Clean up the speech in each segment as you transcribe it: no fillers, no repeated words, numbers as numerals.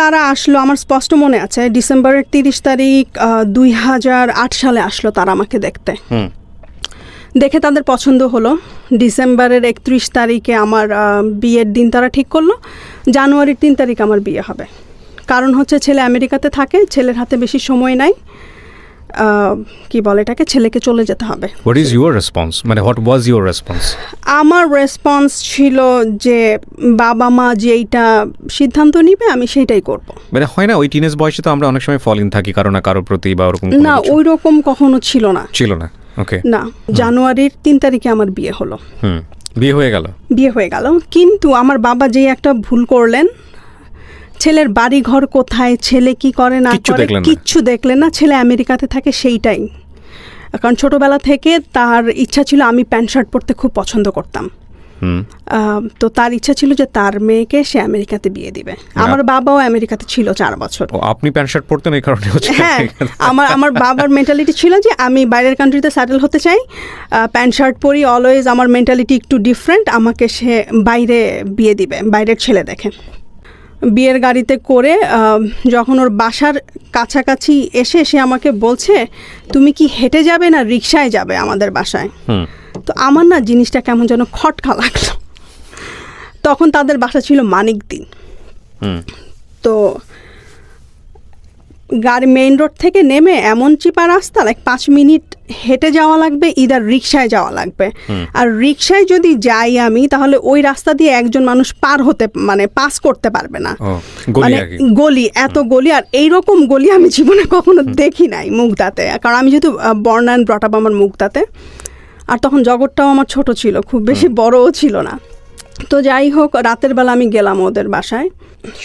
তারা আসলো, আমার স্পষ্ট মনে আছে, ডিসেম্বরের 30 তারিখ 2008 সালে আসলো তারা আমাকে দেখতে। দেখে তাদের পছন্দ হলো। ডিসেম্বরের 31 তারিখে আমার বিয়ের দিন তারা ঠিক করলো। জানুয়ারির 3 তারিখ আমার বিয়ে হবে। কারণ হচ্ছে ছেলে আমেরিকাতে থাকে, ছেলের হাতে বেশি সময় নাই, কি বলে এটাকে, ছেলেকে চলে যেতে হবে। হোয়াট ইজ ইউর রেসপন্স, মানে হোয়াট ওয়াজ ইউর রেসপন্স? আমার রেসপন্স ছিল যে বাবা মা যেইটা সিদ্ধান্ত নিবে আমি সেইটাই করব। মানে হয় না ওই টিনেজ বয়সে তো আমরা অনেক সময় ফল ইন থাকি কারো না কারো প্রতি বা ওরকম? না, ওই রকম কখনো ছিল না। ওকে, না, জানুয়ারির 3 তারিখে আমার বিয়ে হলো। বিয়ে হয়ে গেল। কিন্তু আমার বাবা যে একটা ভুল করলেন, ছেলের বাড়ি ঘর কোথায়, ছেলে কি করে না করে কিচ্ছু দেখলেন না। ছেলে আমেরিকাতে থাকে সেইটাই। কারণ ছোটবেলা থেকে তার ইচ্ছা ছিল, আমি প্যান্ট শার্ট পরতে খুব পছন্দ করতাম, তো তার ইচ্ছা ছিল যে তার মেয়েকে সে আমেরিকাতে বিয়ে দিবে। আমার বাবাও আমেরিকাতে ছিল 4 বছর। আপনি প্যান্ট শার্ট পরতেন এই কারণে? হ্যাঁ, আমার বাবার মেন্টালিটি ছিল যে আমি বাইরের কান্ট্রিতে সেটেল হতে চাই, প্যান্ট শার্ট পরি অলওয়েজ। আমার মেন্টালিটি একটু ডিফারেন্ট, আমাকে সে বাইরে বিয়ে দিবে, বাইরের ছেলে দেখে। বিয়ের গাড়িতে করে যখন ওর বাসার কাছাকাছি এসে সে আমাকে বলছে, তুমি কি হেঁটে যাবে না রিকশায় যাবে আমাদের বাসায়? তো আমার না জিনিসটা কেমন যেন খটকা লাগলো। তখন তাদের বাসা ছিল মানিকদি। তো গাড়ি মেইন রোড থেকে নেমে এমন চিপা রাস্তা, 5 মিনিট হেঁটে যাওয়া লাগবে, ইদার রিকশায় যাওয়া লাগবে। আর রিকশায় যদি যাই আমি, তাহলে ওই রাস্তা দিয়ে একজন মানুষ পাস করতে পারবে না। মানে গলি, এত গলি, আর এইরকম গলি আমি জীবনে কখনো দেখি নাই মুগদাতে। কারণ আমি যেহেতু বর্ন অ্যান্ড ব্রট আপ আমার মুগদাতে, আর তখন জগৎটাও আমার ছোট ছিল, খুব বেশি বড়ও ছিল না। তো যাই হোক, রাতের বেলা আমি গেলাম ওদের বাসায়।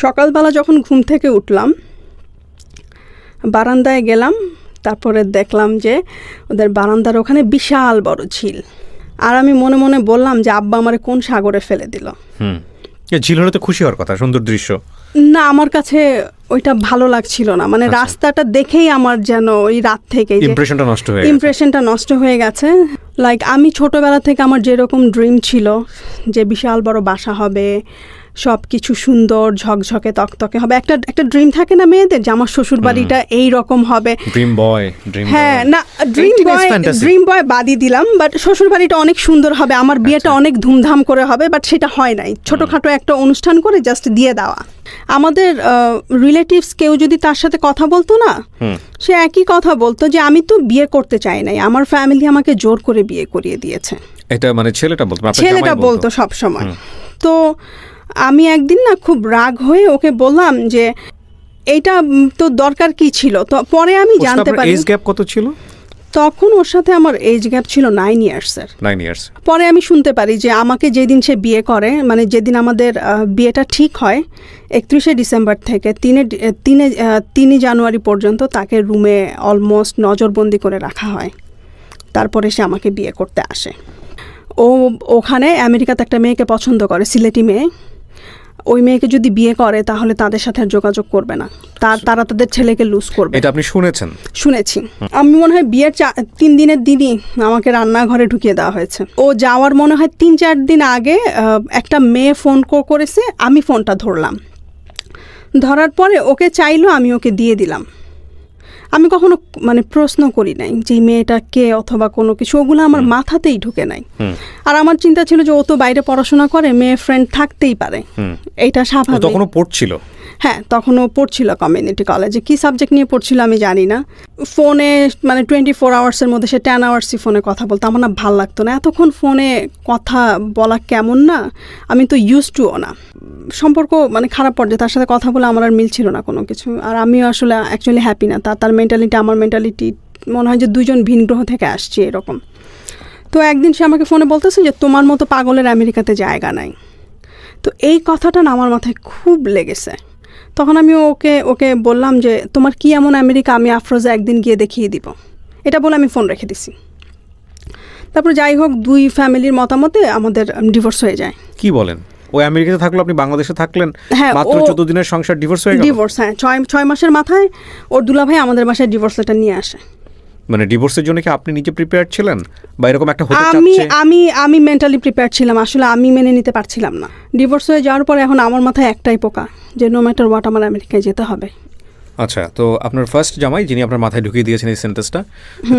সকালবেলা যখন ঘুম থেকে উঠলাম, বারান্দায় গেলাম, তারপরে দেখলাম যে ওদের বারান্দার ওখানে বিশাল বড় ঝিল। আর আমি মনে মনে বললাম যে আব্বা আমারে কোন সাগরে ফেলে দিল। ঝিল হলে তো খুশি হওয়ার কথা, সুন্দর দৃশ্য। না, আমার কাছে ওইটা ভালো লাগছিল না। মানে রাস্তাটা দেখেই আমার যেন ওই রাত থেকে ইমপ্রেশনটা নষ্ট হয়ে গেছে। আমি ছোটবেলা থেকে আমার যেরকম ড্রিম ছিল যে বিশাল বড় বাসা হবে, সব কিছু সুন্দর ঝকঝকে তকতকে হবে, একটা ড্রিম থাকে না মেয়েদের, যে আমার শ্বশুর বাড়িটা এই রকম হবে। হ্যাঁ, না ড্রিম বয় বাদই দিলাম, বাট শ্বশুর বাড়িটা অনেক সুন্দর হবে, আমার বিয়েটা অনেক ধুমধাম করে হবে, বাট সেটা হয় নাই। ছোটখাটো একটা অনুষ্ঠান করে জাস্ট দিয়ে দেওয়া। আমাদের রিলেটিভস কেউ যদি তার সাথে কথা বলতো না, সে একই কথা বলতো যে আমি তো বিয়ে করতে চাই নাই, আমার ফ্যামিলি আমাকে জোর করে বিয়ে করিয়ে দিয়েছে। এটা মানে ছেলেটা বলতো সব সময়। তো আমি একদিন না খুব রাগ হয়ে ওকে বললাম যে এইটা তো দরকার কি ছিল। তো পরে আমি জানতে পারি এজ গ্যাপ কত ছিল তখন। ওর সাথে আমার এজ গ্যাপ ছিল 9 ইয়ার্সের। 9 ইয়ার্স। পরে আমি শুনতে পারি যে আমাকে যেদিন সে বিয়ে করে, মানে যেদিন আমাদের বিয়েটা ঠিক হয়, 31শে ডিসেম্বর থেকে 3 জানুয়ারি পর্যন্ত তাকে রুমে অলমোস্ট নজরবন্দি করে রাখা হয়। তারপরে সে আমাকে বিয়ে করতে আসে। ও ওখানে আমেরিকাতে একটা মেয়েকে পছন্দ করে, সিলেটি মেয়ে। ওই মেয়েকে যদি বিয়ে করে তাহলে তাদের সাথে আর যোগাযোগ করবে না, তারা তাদের ছেলেকে লুজ করবে। এটা আপনি শুনেছেন? শুনেছি। আমি মনে হয় বিয়ের 3 দিনের দিনই আমাকে রান্নাঘরে ঢুকিয়ে দেওয়া হয়েছে। ও যাওয়ার মনে হয় 3-4 দিন আগে একটা মেয়ে ফোন করেছে, আমি ফোনটা ধরলাম। ধরার পরে ওকে চাইলো, আমি ওকে দিয়ে দিলাম। আমি কখনো প্রশ্ন করি নাই যে মেয়েটা কে অথবা কোনো কিছু, ওগুলো আমার মাথাতেই ঢুকে নাই। আর আমার চিন্তা ছিল যে ও তো বাইরে পড়াশোনা করে, মেয়ে ফ্রেন্ড থাকতেই পারে, এটা স্বাভাবিক। তখনও পড়ছিল? হ্যাঁ, তখনও পড়ছিল কমিউনিটি কলেজে। কি সাবজেক্ট নিয়ে পড়ছিল আমি জানি না। ফোনে 24 আওয়ার্সের মধ্যে সে 10 আওয়ার্সই ফোনে কথা বলতো। আমার না ভাল লাগতো না এতক্ষণ ফোনে কথা বলা, কেমন না, আমি তো ইউজ টুও না। সম্পর্ক খারাপ পর্যায়ে তার সাথে কথা বলে আমার আর মিলছিল না কোনো কিছু। আর আমিও আসলে অ্যাকচুয়ালি হ্যাপি না। তার মেন্টালিটি আমার মেন্টালিটি মনে হয় যে 2জন ভিন গ্রহ থেকে আসছি এরকম। তো একদিন সে আমাকে ফোনে বলতেছে যে তোমার মতো পাগলের আমেরিকাতে জায়গা নাই। তো এই কথাটা না আমার মাথায় খুব লেগেছে। তখন আমি ওকে বললাম যে তোমার কি এমন আমেরিকা, আমি আফরোজা একদিন গিয়ে দেখিয়ে দিব। এটা বলে আমি ফোন রেখে দিছি। তারপর যাই হোক, 2 ফ্যামিলির মতামতে আমাদের ডিভোর্স হয়ে যায়। কি বলেন? ওই আমেরিকাতে থাকলো, আপনি বাংলাদেশে থাকলেন, মাত্র 14 দিনের সংসার ডিভোর্স হয়ে গেল? ডিভোর্স, হ্যাঁ। 6 মাসের মাথায় ওর দুলাভাই আমাদের বাসায় ডিভোর্স লেটার নিয়ে আসে। মানে ডিভোর্সের জন্য কি আপনি নিজে প্রিপেয়ার ছিলেন বা এরকম একটা হতে আমি চাচ্ছে? আমি আমি মেন্টালি প্রিপেয়ার ছিলাম, আসলে আমি মেনে নিতে পারছিলাম না। ডিভোর্স হয়ে যাওয়ার পরে এখন আমার মাথায় একটাই পোকা যে নো ম্যাটার হোয়াট আমার আমেরিকায় যেতে হবে। আচ্ছা, তো আপনার ফার্স্ট জামাই যিনি আপনার মাথায় ঢুকিয়ে দিয়েছেন এই সেন্টেন্সটা,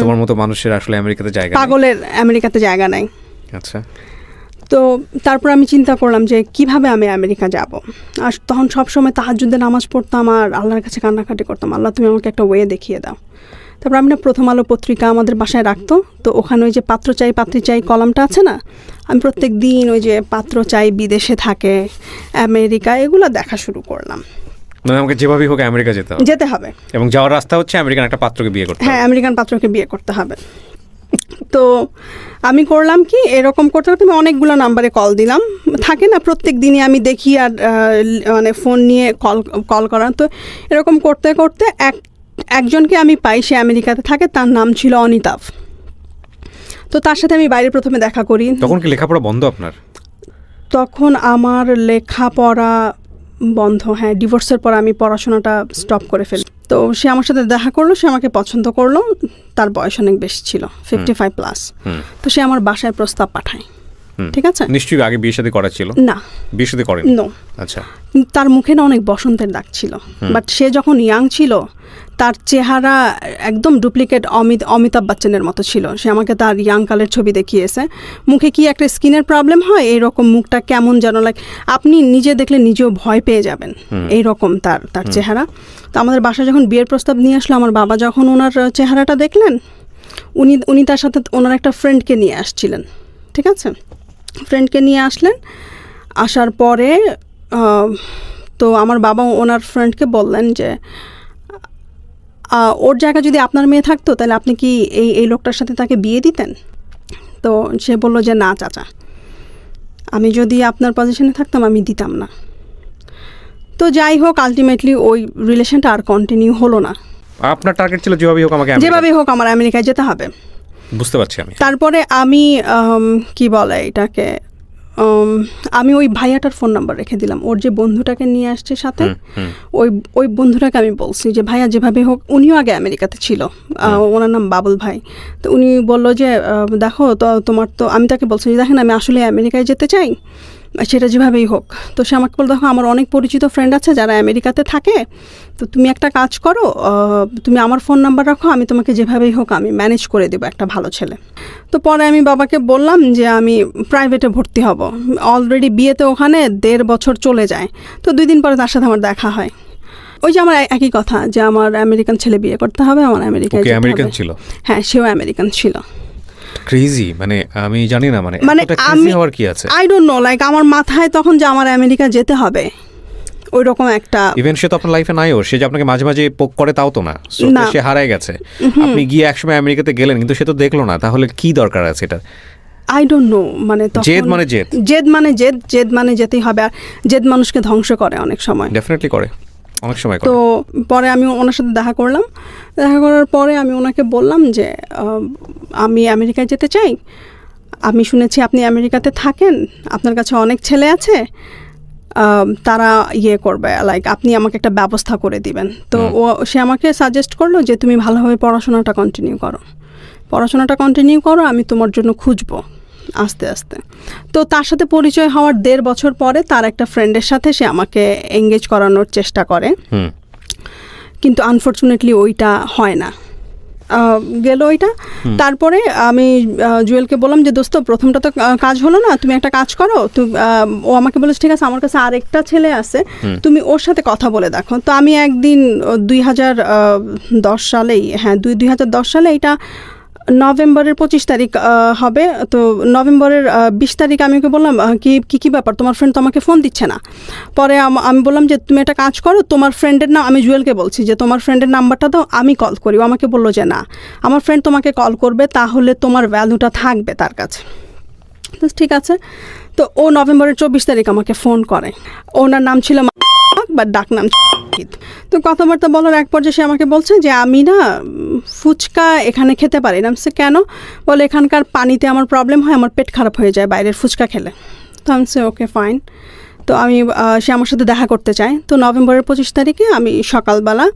তোমার মতো মানুষের আসলে আমেরিকাতে জায়গা নেই। পাগলের আমেরিকাতে জায়গা নাই। আচ্ছা, তো তারপর আমি চিন্তা করলাম যে কিভাবে আমি আমেরিকা যাব। আর তখন সবসময় তাহাজ্জুদে নামাজ পড়তাম আর আল্লাহর কাছে কান্নাকাটি করতাম, আল্লাহ তুমি আমাকে একটা ওয়ে দেখিয়ে দাও। তারপর আমি না প্রথম আলো পত্রিকা আমাদের বাসায় রাখতো, তো ওখানে ওই যে পাত্র চাই পাত্রী চাই কলামটা আছে না, আমি প্রত্যেক দিন ওই যে পাত্র চাই বিদেশে থাকে আমেরিকা এগুলো দেখা শুরু করলাম। মানে আমাকে যেভাবেই হোক আমেরিকা যেতে হবে এবং যাওয়ার রাস্তা হচ্ছে আমেরিকান একটা পাত্রকে বিয়ে করতে হবে। হ্যাঁ, আমেরিকান পাত্রকে বিয়ে করতে হবে। তো আমি করলাম কি, এরকম করতে করতে আমি অনেকগুলো নাম্বারে কল দিলাম, থাকে না প্রত্যেক দিনই আমি দেখি আর মানে ফোন নিয়ে কল করা। তো এরকম করতে করতে একজনকে আমি পাই, সে আমেরিকাতে থাকে, তার নাম ছিল অনিতাভ। তো তার সাথে আমি বাইরে প্রথমে দেখা করি। তখন কি লেখাপড়া বন্ধ আপনার? তখন আমার লেখাপড়া বন্ধ, হ্যাঁ, ডিভোর্সের পর আমি পড়াশোনাটা স্টপ করে ফেলি। তো সে আমার সাথে দেখা করলো, সে আমাকে পছন্দ করলো, তার বয়স অনেক বেশি ছিল, 55+। তো সে আমার বাসায় প্রস্তাব পাঠায়, ঠিক আছে। নিশ্চয়ই আগে বিয়ে শাদী করা ছিল? না, বিয়ে শাদী করেন? নো। আচ্ছা, তার মুখে না অনেক বসন্তের দাগ ছিল, বাট সে যখন ইয়াং ছিল তার চেহারা একদম ডুপ্লিকেট অমিতাভ বচ্চনের মতো ছিল। সে আমাকে তার ইয়াং কালের ছবি দেখিয়েছে, মুখে কি একটা স্কিনের প্রবলেম হয় এইরকম, মুখটা কেমন যেন লাইক আপনি নিজে দেখলে নিজেও ভয় পেয়ে যাবেন এইরকম তার চেহারা। তো আমাদের বাসায় যখন বিয়ের প্রস্তাব নিয়ে আসলো, আমার বাবা যখন ওনার চেহারাটা দেখলেন, উনি তার সাথে ওনার একটা ফ্রেন্ডকে নিয়ে আসছিলেন, ঠিক আছে। ফ্রেন্ডকে নিয়ে আসলেন, আসার পরে তো আমার বাবা ওনার ফ্রেন্ডকে বললেন যে ওর জায়গা যদি আপনার মেয়ে থাকতো তাহলে আপনি কি এই লোকটার সাথে তাকে বিয়ে দিতেন? তো সে বললো যে না চাচা, আমি যদি আপনার পজিশনে থাকতাম আমি দিতাম না। তো যাই হোক, আলটিমেটলি ওই রিলেশনটা আর কন্টিনিউ হলো না। আপনার টার্গেট ছিল যেভাবেই হোক আমার আমেরিকায় যেতে হবে। বুঝতে পারছি আমি। তারপরে আমি কি বলে এটাকে, আমি ওই ভাইয়াটার ফোন নাম্বার রেখে দিলাম, ওর যে বন্ধুটাকে নিয়ে আসছে সাথে, ওই বন্ধুটাকে আমি বলছি যে ভাইয়া যেভাবে হোক, উনিও আগে আমেরিকাতে ছিল, ওনার নাম বাবুল ভাই। তো উনি বললো যে দেখো তো তোমার, তো আমি তাকে বলছি যে দেখেন আমি আসলে আমেরিকায় যেতে চাই, সেটা যেভাবেই হোক। তো সে আমাকে বললো দেখো আমার অনেক পরিচিত ফ্রেন্ড আছে যারা আমেরিকাতে থাকে, তো তুমি একটা কাজ করো, তুমি আমার ফোন নাম্বার রাখো, আমি তোমাকে যেভাবেই হোক আমি ম্যানেজ করে দেবো একটা ভালো ছেলে। তো পরে আমি বাবাকে বললাম যে আমি প্রাইভেটে ভর্তি হব, অলরেডি বিয়েতে ওখানে 1.5 বছর চলে যায়। তো 2 দিন পরে তার সাথে আমার দেখা হয়, ওই যে আমার একই কথা যে আমার আমেরিকান ছেলে বিয়ে করতে হবে, আমার আমেরিকায় যেতে হবে। আমেরিকান ছিল? হ্যাঁ, সেও আমেরিকান ছিল। ক্রেজি, মানে আমি জানি না, মানে আমি হওয়ার কি আছে, আই ডোন্ট নো, লাইক আমার মাথায় তখন যে আমার আমেরিকা যেতে হবে ওই রকম একটা। ইভেন সে তো আপনার লাইফে নাইও, সে যে আপনাকে মাঝে মাঝে পোক করে তাও তো না, সে হারায় গেছে। আপনি গিয়ে একসময় আমেরিকাতে গেলেন কিন্তু সে তো দেখলো না, তাহলে কি দরকার আছে এটা? আই ডোন্ট নো, মানে জেদ মানে জেদ মানে যেতেই হবে, আর জেদ মানুষকে ধ্বংস করে অনেক সময়, ডেফিনেটলি করে, অনেক সময় করে। তো পরে আমি ওনার সাথে দেখা করলাম, দেখা করার পরে আমি ওনাকে বললাম যে আমি আমেরিকায় যেতে চাই, আমি শুনেছি আপনি আমেরিকাতে থাকেন, আপনার কাছে অনেক ছেলে আছে, তারা করবে, লাইক আপনি আমাকে একটা ব্যবস্থা করে দিবেন। তো সে আমাকে সাজেস্ট করলো যে তুমি ভালোভাবে পড়াশোনাটা কন্টিনিউ করো, আমি তোমার জন্য খুঁজবো আস্তে আস্তে। তো তার সাথে পরিচয় হওয়ার 1.5 বছর পরে তার একটা ফ্রেন্ডের সাথে সে আমাকে এঙ্গেজ করানোর চেষ্টা করে, কিন্তু আনফর্চুনেটলি ওইটা হয় না, গেল ওইটা। তারপরে আমি জুয়েলকে বললাম যে দোস্ত প্রথমটা তো কাজ হলো না, তুমি একটা কাজ করো। ও আমাকে বলেছে ঠিক আছে, আমার কাছে আরেকটা ছেলে আছে, তুমি ওর সাথে কথা বলে দেখো। তো আমি একদিন 2010 সালেই, হ্যাঁ 2010 সালে, এটা নভেম্বরের 25 তারিখ হবে, তো নভেম্বরের 20 তারিখ আমি ওকে বললাম কি ব্যাপার, তোমার ফ্রেন্ড তো আমাকে ফোন দিচ্ছে না। পরে আমি বললাম যে তুমি একটা কাজ করো, তোমার ফ্রেন্ডের নাম, আমি জুয়েলকে বলছি যে তোমার ফ্রেন্ডের নাম্বারটা দাও, আমি কল করি। ও আমাকে বললো যে না, আমার ফ্রেন্ড তোমাকে কল করবে, তাহলে তোমার ভ্যালুটা থাকবে তার কাছে। ঠিক আছে, তো ও নভেম্বরের 24 তারিখ আমাকে ফোন করে, ওনার নাম ছিল বা ডাক নাম। তো কথাবার্তা বলার এক পর্যায়ে সে আমাকে বলছে যে আমি না ফুচকা এখানে খেতে পারি না। সে কেন? বলে এখানকার পানিতে আমার প্রবলেম হয়, আমার পেট খারাপ হয়ে যায় বাইরের ফুচকা খেলে। তো আমি সে ওকে ফাইন। তো সে আমার সাথে দেখা করতে চায়। তো নভেম্বরের 25 তারিখে আমি সকালবেলা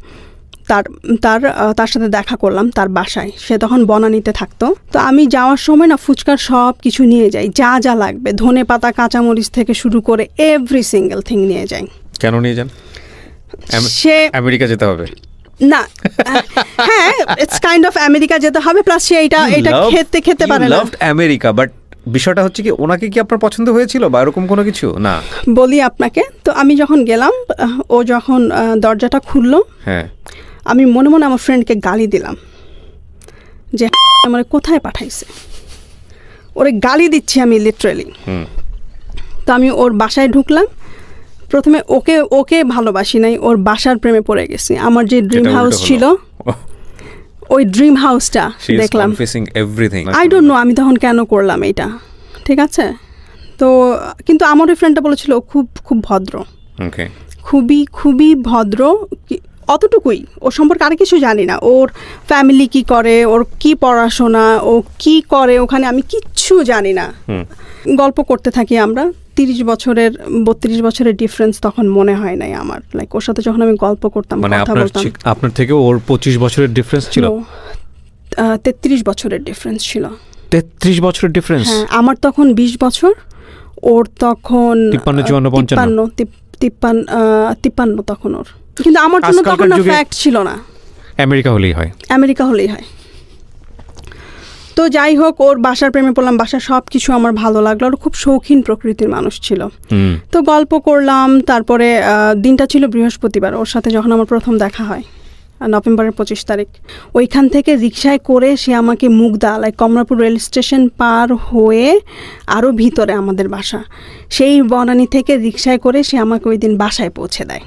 তার সাথে দেখা করলাম তার বাসায়। সে তখন বনানীতে থাকতো। তো আমি যাওয়ার সময় না ফুচকার সব কিছু নিয়ে যাই, যা যা লাগবে, ধনে পাতা কাঁচামরিচ থেকে শুরু করে এভরি সিঙ্গেল থিং নিয়ে যাই। কেন নিয়ে যান? সে আমেরিকা যেতে হবে না, হ্যাঁ ইটস কাইন্ড অফ আমেরিকা যেতে হবে, প্লাস সে এটা খেতে পারে না। আমেরিকা, বাট বিষয়টা হচ্ছে কি ওনাকে কি আপনার পছন্দ হয়েছিল বা এরকম কোনো কিছু? না, বলি আপনাকে। তো আমি যখন গেলাম, ও যখন দরজাটা খুললো, হ্যাঁ, আমি মনে মনে আমার ফ্রেন্ডকে গালি দিলাম যে আমার কোথায় পাঠাইছে, ওরে গালি দিচ্ছি আমি লিটারেলি। তো আমি ওর বাসায় ঢুকলাম। প্রথমে ওকে ভালোবাসি নাই, ওর বাসার প্রেমে পড়ে গেছি। আমার যে ড্রিম হাউস ছিল, ওই ড্রিম হাউসটা দেখলাম। আই ডোন্ট নো আমি তখন কেন করলাম এটা, ঠিক আছে? তো কিন্তু আমার ওই ফ্রেন্ডটা বলেছিল খুব খুব ভদ্র, খুবই ভদ্র, অতটুকুই। ওর সম্পর্কে আর কিছু জানি না, ওর ফ্যামিলি কি করে, ওর কি পড়াশোনা, ও কি করে ওখানে, আমি কিচ্ছু জানি না। গল্প করতে থাকি আমরা। 32 বছরের ডিফারেন্স তখন মনে হয় নাই আমার। লাইক ওর সাথে যখন আমি গল্প করতাম, কথা বলতাম। আপনার থেকে ওর 25 বছরের ডিফারেন্স ছিল? 33 বছরের ডিফারেন্স ছিল। 33 বছরের ডিফারেন্স? হ্যাঁ, আমার তখন 20 বছর, ওর তখন 53 তখন ওর। কিন্তু আমার জন্য তখন ফ্যাক্ট ছিল না, আমেরিকা হলেই হয়। তো যাই হোক, ওর বাসার প্রেমে পড়লাম। বাসার সব কিছু আমার ভালো লাগলো। ওর খুব শৌখিন প্রকৃতির মানুষ ছিল। তো গল্প করলাম। তারপরে দিনটা ছিল বৃহস্পতিবার। ওর সাথে যখন আমার প্রথম দেখা হয়, নভেম্বরের 25 তারিখ, ওইখান থেকে রিক্সায় করে সে আমাকে Mugda, like Kamalapur rail station পার হয়ে আরও ভিতরে আমাদের বাসা, সেই বনানী থেকে রিক্সায় করে সে আমাকে ওই দিন বাসায় পৌঁছে দেয়।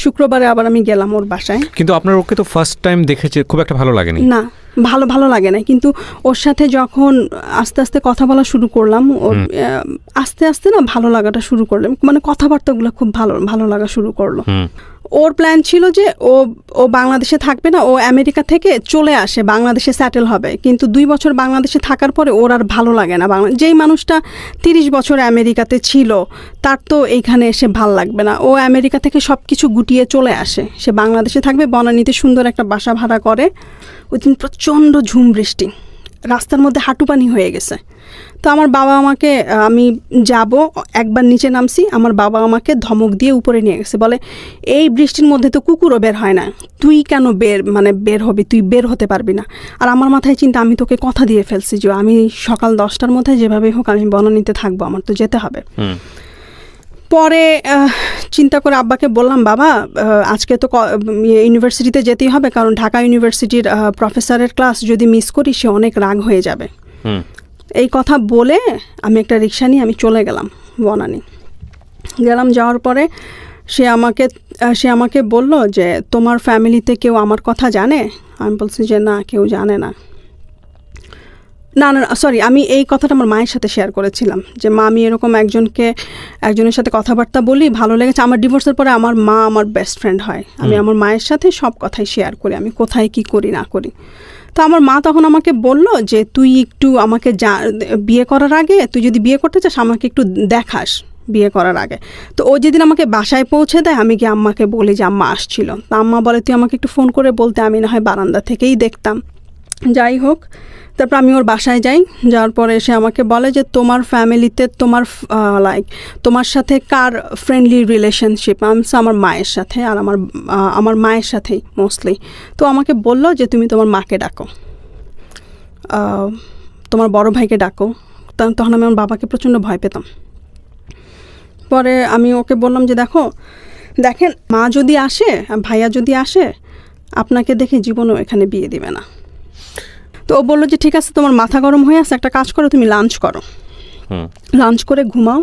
শুক্রবারে আবার আমি গেলাম ওর বাসায়। কিন্তু আপনার ওকে তো ফার্স্ট টাইম দেখেছে, খুব একটা ভালো লাগেনি? না, ভালো লাগে না। কিন্তু ওর সাথে যখন আস্তে আস্তে কথা বলা শুরু করলাম, ওর আস্তে আস্তে না ভালো লাগাটা শুরু করলাম, মানে কথাবার্তাগুলো খুব ভালো লাগা শুরু করলো। ওর প্ল্যান ছিল যে ও বাংলাদেশে থাকবে না, ও আমেরিকা থেকে চলে আসে, বাংলাদেশে সেটেল হবে। কিন্তু 2 বছর বাংলাদেশে থাকার পরে ওর আর ভালো লাগে না। যেই মানুষটা 30 বছর আমেরিকাতে ছিল, তার তো এইখানে এসে ভাল লাগবে না। ও আমেরিকা থেকে সব কিছু গুটিয়ে চলে আসে, সে বাংলাদেশে থাকবে, বনানীতে সুন্দর একটা বাসা ভাড়া করে। ওই দিন প্রচণ্ড ঝুম বৃষ্টি, রাস্তার মধ্যে হাঁটু পানি হয়ে গেছে। তো আমার বাবা আমাকে, আমি যাব, একবার নিচে নামছি, আমার বাবা আমাকে ধমক দিয়ে উপরে নিয়ে গেছে, বলে এই বৃষ্টির মধ্যে তো কুকুরও বের হয় না, তুই কেন বের হবি, তুই বের হতে পারবি না। আর আমার মাথায় চিন্তা, আমি তোকে কথা দিয়ে ফেলছি যে আমি সকাল 10টার মধ্যে যেভাবেই হোক আমি বনানীতে থাকবো, আমার তো যেতে হবে। পরে চিন্তা করে আব্বাকে বললাম, বাবা আজকে তো ইউনিভার্সিটিতে যেতেই হবে, কারণ ঢাকা ইউনিভার্সিটির প্রফেসরের ক্লাস যদি মিস করি সে অনেক রাগ হয়ে যাবে। এই কথা বলে আমি একটা রিক্সা নিয়ে আমি চলে গেলাম বনানী। যাওয়ার পরে সে আমাকে বলল যে তোমার ফ্যামিলিতে কেউ আমার কথা জানে? আমি বলছি যে না, কেউ জানে না। সরি, আমি এই কথাটা আমার মায়ের সাথে শেয়ার করেছিলাম যে মা, আমি এরকম একজনের সাথে কথাবার্তা বলি, ভালো লেগেছে। আমার ডিভোর্সের পরে আমার মা আমার বেস্ট ফ্রেন্ড হয়। আমি আমার মায়ের সাথে সব কথাই শেয়ার করি, আমি কোথায় কি করি না করি। তো আমার মা তখন আমাকে বলল যে তুই একটু আমাকে বিয়ে করার আগে, তুই যদি বিয়ে করতে চাস আমাকে একটু দেখাস বিয়ে করার আগে। তো ও যেদিন আমাকে বাসায় পৌঁছে দেয়, আমি গিয়ে আম্মাকে বলি যে আম্মা আসছিল। তা আম্মা বলে তুই আমাকে একটু ফোন করে বলতে, আমি না হয় বারান্দা থেকেই দেখতাম। যাই হোক, তারপর আমি ওর বাসায় যাওয়ার পরে সে আমাকে বলে যে তোমার ফ্যামিলিতে তোমার সাথে কার ফ্রেন্ডলি রিলেশনশিপ? আমার মায়ের সাথে, আর আমার মায়ের সাথেই মোস্টলি। তো আমাকে বলল যে তুমি তোমার মাকে ডাকো, তোমার বড় ভাইকে ডাকো। তখন আমি আমার বাবাকে প্রচণ্ড ভয় পেতাম। পরে আমি ওকে বললাম যে দেখেন মা যদি আসে, ভাইয়া যদি আসে, আপনাকে দেখে জীবনেও এখানে বিয়ে দিবে না। তো ও বললো যে ঠিক আছে, তোমার মাথা গরম হয়ে আছে, একটা কাজ করো, তুমি লাঞ্চ করো, লাঞ্চ করে ঘুমাও,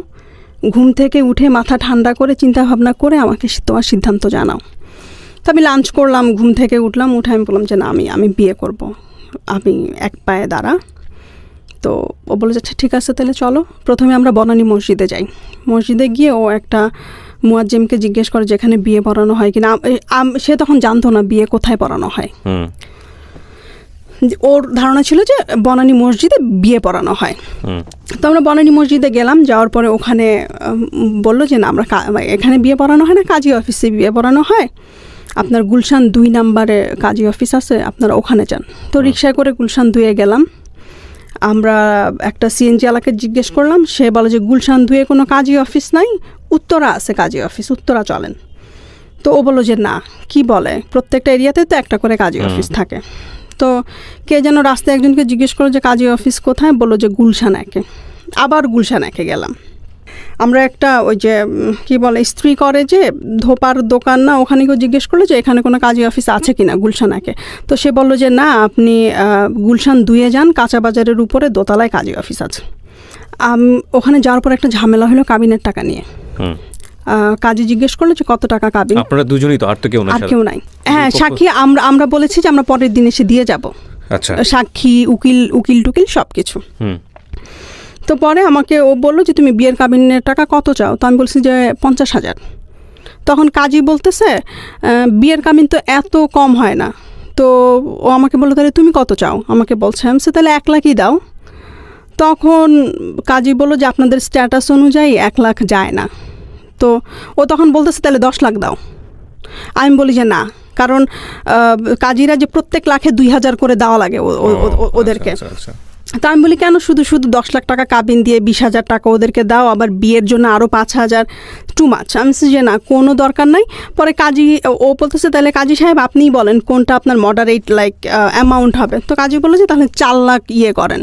ঘুম থেকে উঠে মাথা ঠান্ডা করে চিন্তা ভাবনা করে আমাকে তোমার সিদ্ধান্ত জানাও। তো আমি লাঞ্চ করলাম, ঘুম থেকে উঠলাম, উঠে আমি বললাম যে না, আমি বিয়ে করব, আমি এক পায়ে দাঁড়া। তো ও বলে যে ঠিক আছে তাহলে চলো। প্রথমে আমরা বনানী মসজিদে যাই। মসজিদে গিয়ে ও একটা মুয়াজ্জিমকে জিজ্ঞেস করে যেখানে বিয়ে পড়ানো হয় কিনা। সে তখন জানতো না বিয়ে কোথায় পড়ানো হয়। ওর ধারণা ছিল যে বনানী মসজিদে বিয়ে পড়ানো হয়। তো আমরা বনানী মসজিদে গেলাম। যাওয়ার পরে ওখানে বললো যে না, আমরা এখানে বিয়ে পড়ানো হয় না, কাজী অফিসে বিয়ে পড়ানো হয়। আপনার গুলশান 2 নাম্বারে কাজী অফিস আছে, আপনারা ওখানে যান। তো রিক্সায় করে গুলশান 2-এ গেলাম। আমরা একটা সিএনজি এলাকায় জিজ্ঞেস করলাম, সে বলে যে গুলশান 2-এ কোনো কাজী অফিস নাই, উত্তরা আছে কাজী অফিস, উত্তরা চলেন। তো ও বললো যে না, কি বলে, প্রত্যেকটা এরিয়াতে তো একটা করে কাজী অফিস থাকে। তো কে যেন রাস্তায় একজনকে জিজ্ঞেস করলো যে কাজী অফিস কোথায়, বললো যে গুলশান 1-এ। আবার গুলশান 1-এ গেলাম। আমরা একটা ওই যে কি বলে ইস্ত্রি করে যে ধোপার দোকান না, ওখানে কেউ জিজ্ঞেস করলো যে এখানে কোনো কাজী অফিস আছে কি না গুলশান 1-এ। তো সে বললো যে না, আপনি গুলশান 2-এ যান, কাঁচা বাজারের উপরে দোতলায় কাজী অফিস আছে। ওখানে যাওয়ার পর একটা ঝামেলা হলো কাবিনের টাকা নিয়ে। কাজী জিজ্ঞেস করলো যে কত টাকা কাবিন। আপনারা দুজনেই তো, আর তো কেউ না? আর কেউ নাই। হ্যাঁ, সাক্ষী আমরা বলেছি যে আমরা পরের দিন এসে দিয়ে যাব। আচ্ছা, সাক্ষী, উকিল টুকিল সব কিছু। তো পরে আমাকে ও বললো যে তুমি বিয়ের কাবিনের টাকা কত চাও? তো আমি বলছি যে 50,000। তখন কাজী বলতেছে বিয়ের কাবিন তো এত কম হয় না। তো ও আমাকে বললো তাহলে তুমি কত চাও? আমাকে বলছে আমি তাহলে 1 লাখই দাও। তখন কাজী বললো যে আপনাদের স্ট্যাটাস অনুযায়ী 1 লাখ যায় না। তো ও তখন বলতেছে তাহলে 10 লাখ দাও। আমি বলি যে না, কারণ কাজীরা যে প্রত্যেক লাখে 2,000 করে দেওয়া লাগে ওদেরকে। তা আমি বলি কেন শুধু 10 লাখ টাকা কাবিন দিয়ে 20,000 টাকা ওদেরকে দাও, আবার বিয়ের জন্য আরও 5,000, টু মাচ। আমি যে না, কোনো দরকার নাই। পরে কাজী ও বলতেছে তাহলে কাজী সাহেব আপনিই বলেন কোনটা আপনার মডারেট অ্যামাউন্ট হবে। তো কাজী বললো যে তাহলে 4 লাখ করেন।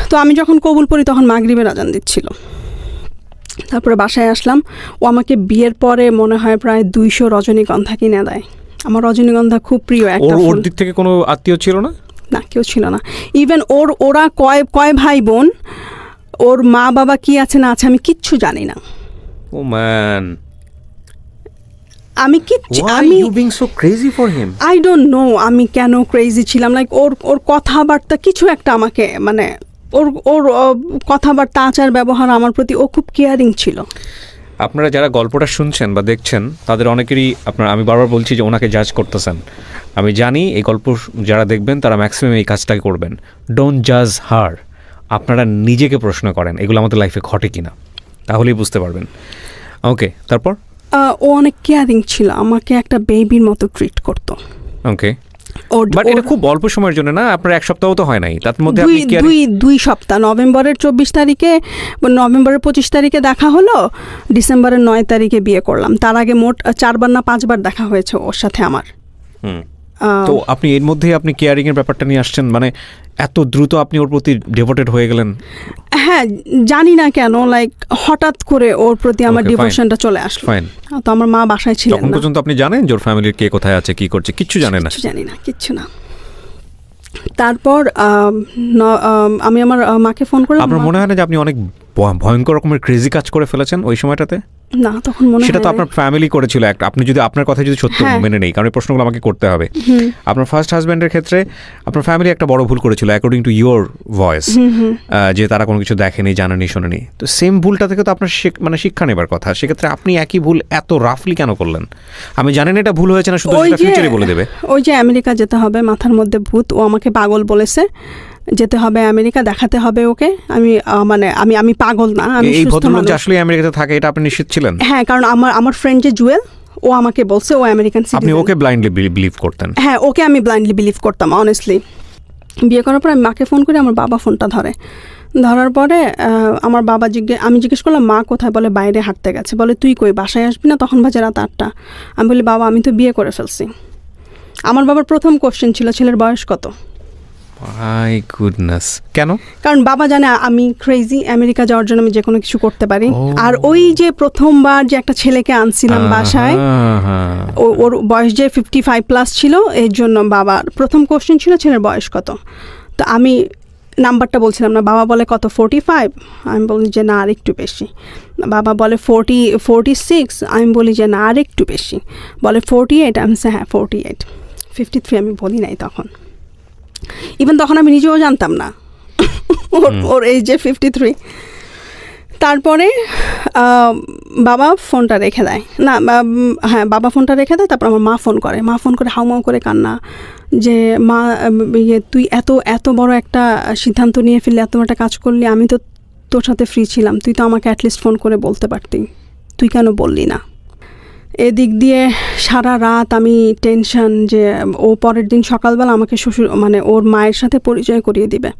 তো আমি যখন কবুল পড়ি তখন মাগরিবের আজান দিচ্ছিল। তারপরে বাসায় আসলাম। ও আমাকে বিয়ের পরে মনে হয় প্রায় 200 রজনীগন্ধা কিনে দেয়। আমার রজনীগন্ধা খুব প্রিয় একটা ফুল। ওর দিক থেকে কোনো আত্মীয় ছিল না? না, কেউ ছিল না। ইভেন ওরা কয় ভাই বোন, ওর মা বাবা কি আছে না আছে আমি কিচ্ছু জানি না। ও ম্যান, আমি কিচ্ছু, you being so crazy for him? I don't know আমি কেন ক্রেজি ছিলাম। ওর কথাবার্তা কিছু একটা আমাকে মানে ওর কথাবার্তা, আচার ব্যবহার আমার প্রতি ও খুব কেয়ারিং ছিল। আপনারা যারা গল্পটা শুনছেন বা দেখছেন তাদের অনেকেরই আমি বারবার বলছি যে ওনাকে জাজ করতেছেন। আমি জানি এই গল্প যারা দেখবেন তারা ম্যাক্সিমাম এই কাজটাকে করবেন। ডোন্ট জাজ হার। আপনারা নিজেকে প্রশ্ন করেন এগুলো আমাদের লাইফে ঘটে কিনা, তাহলেই বুঝতে পারবেন। ওকে, তারপর? ও অনেক কেয়ারিং ছিল, আমাকে একটা বেবির মতো ট্রিট করতো। ওকে, বাট এটা খুব অল্প সময়ের জন্য না, আপনার 1 সপ্তাহ তো হয় নাই, তার মধ্যে আপনি দুই সপ্তাহ। নভেম্বরের 24 তারিখে, নভেম্বরের 25 তারিখে দেখা হলো, ডিসেম্বরের 9 তারিখে বিয়ে করলাম। তার আগে মোট 4 বার না 5 বার দেখা হয়েছে ওর সাথে আমার। তো আপনি এর মধ্যেই আপনি কেয়ারিং এর ব্যাপারটা নিয়ে আসছেন, মানে এত দ্রুত আপনি ওর প্রতি ডিভোটেড হয়ে গেলেন? হ্যাঁ, জানি না কেন, হঠাৎ করে ওর প্রতি আমার ডিভোশনটা চলে আসলো। তো আমার মা বাসায় ছিলেন না। তখন পর্যন্ত আপনি জানেন যে ওর ফ্যামিলির কে কোথায় আছে, কি করছে? কিচ্ছু জানেন না? জানি না, কিচ্ছু না। তারপর আমি আমার মাকে ফোন করলাম। আপনার মনে হয় না যে আপনি অনেক ভয়ঙ্কর রকমের ক্রেজি কাজ করে ফেলেছেন ওই সময়টাতে? না, তখন মনে হয় সেটা তো আপনার ফ্যামিলি করেছিল একটা। আপনি যদি আপনার কথা যদি সত্য মেনে নেই, কারণ এই প্রশ্নগুলো আমাকে করতে হবে। আপনার ফার্স্ট হাজব্যান্ডের ক্ষেত্রে আপনার ফ্যামিলি একটা বড় ভুল করেছিল অ্যাকর্ডিং টু ইউর ভয়েস, যে তারা কোনো কিছু দেখেনি, জানেনি, শোনেনি। তো সেম ভুলটা থেকে তো আপনার শিক্ষা নেবার কথা। সেক্ষেত্রে আপনি একই ভুল এত রাফলি কেন করলেন? আমি জানেন এটা ভুল হয়েছে না, শুধু ফিউচারে বলে দেবে। ওই যে আমেরিকা যেতে হবে, মাথার মধ্যে ভূত। ও আমাকে পাগল বলেছে, যেতে হবে আমেরিকা, দেখাতে হবে ওকে। আমি পাগল না, আমি এই ভদ্রলোক যে আসলে আমেরিকাতে থাকে এটা আপনি নিশ্চিত ছিলেন? হ্যাঁ, কারণ আমার ফ্রেন্ড যে জুয়েল, ও আমাকে বলছে ও আমেরিকান সিটিজেন। আপনি ওকে ব্লাইন্ডলি বিলিভ করতেন? হ্যাঁ, ওকে আমি ব্লাইন্ডলি বিলিভ করতাম অনেস্টলি। বিয়ে করার পর আমি মাকে ফোন করি, আমার বাবা ফোনটা ধরার পরে আমার বাবা আমি জিজ্ঞেস করলাম মা কোথায়? বলে বাইরে হাঁটতে গেছে। বলে তুই কই, বাসায় আসবি না? তখন বাজে রাত 8টা। আমি বলি বাবা আমি তো বিয়ে করে ফেলছি। আমার বাবার প্রথম কোশ্চেন ছিল ছেলের বয়স কত। মাই গুডনেস, কেন? কারণ বাবা জানে আমি ক্রেজি, আমেরিকা যাওয়ার জন্য আমি যে কোনো কিছু করতে পারি। আর ওই যে প্রথমবার যে একটা ছেলেকে আনছিলাম বাসায়, ওর বয়স যে 55+ ছিল, এর জন্য বাবার প্রথম কোশ্চেন ছিল ছেলের বয়স কত। তো আমি নাম্বারটা বলছিলাম না। বাবা বলে কত, 45? আমি বলি যে না, আর একটু বেশি। বাবা বলে 46? আমি বলি যে না, আর একটু বেশি। বলে 48? আমি হ্যাঁ 48। 53 আমি বলি নাই তখন। ইভেন তখন আমি নিজেও জানতাম না ওর এই যে 53। তারপরে বাবা ফোনটা রেখে দেয়। না, হ্যাঁ, বাবা ফোনটা রেখে দেয়। তারপর আমার মা ফোন করে হাউমাউ করে কান্না, যে মা তুই এত বড় একটা সিদ্ধান্ত নিয়ে ফেললি, এত একটা কাজ করলি, আমি তো তোর সাথে ফ্রি ছিলাম, তুই তো আমাকে অ্যাটলিস্ট ফোন করে বলতে পারতি, তুই কেন বললি না? এদিক দিয়ে সারা রাত আমি টেনশন যে ও পরের দিন সকালবেলা আমাকে শ্বশুর মানে ওর মায়ের সাথে পরিচয় করিয়ে দিবে।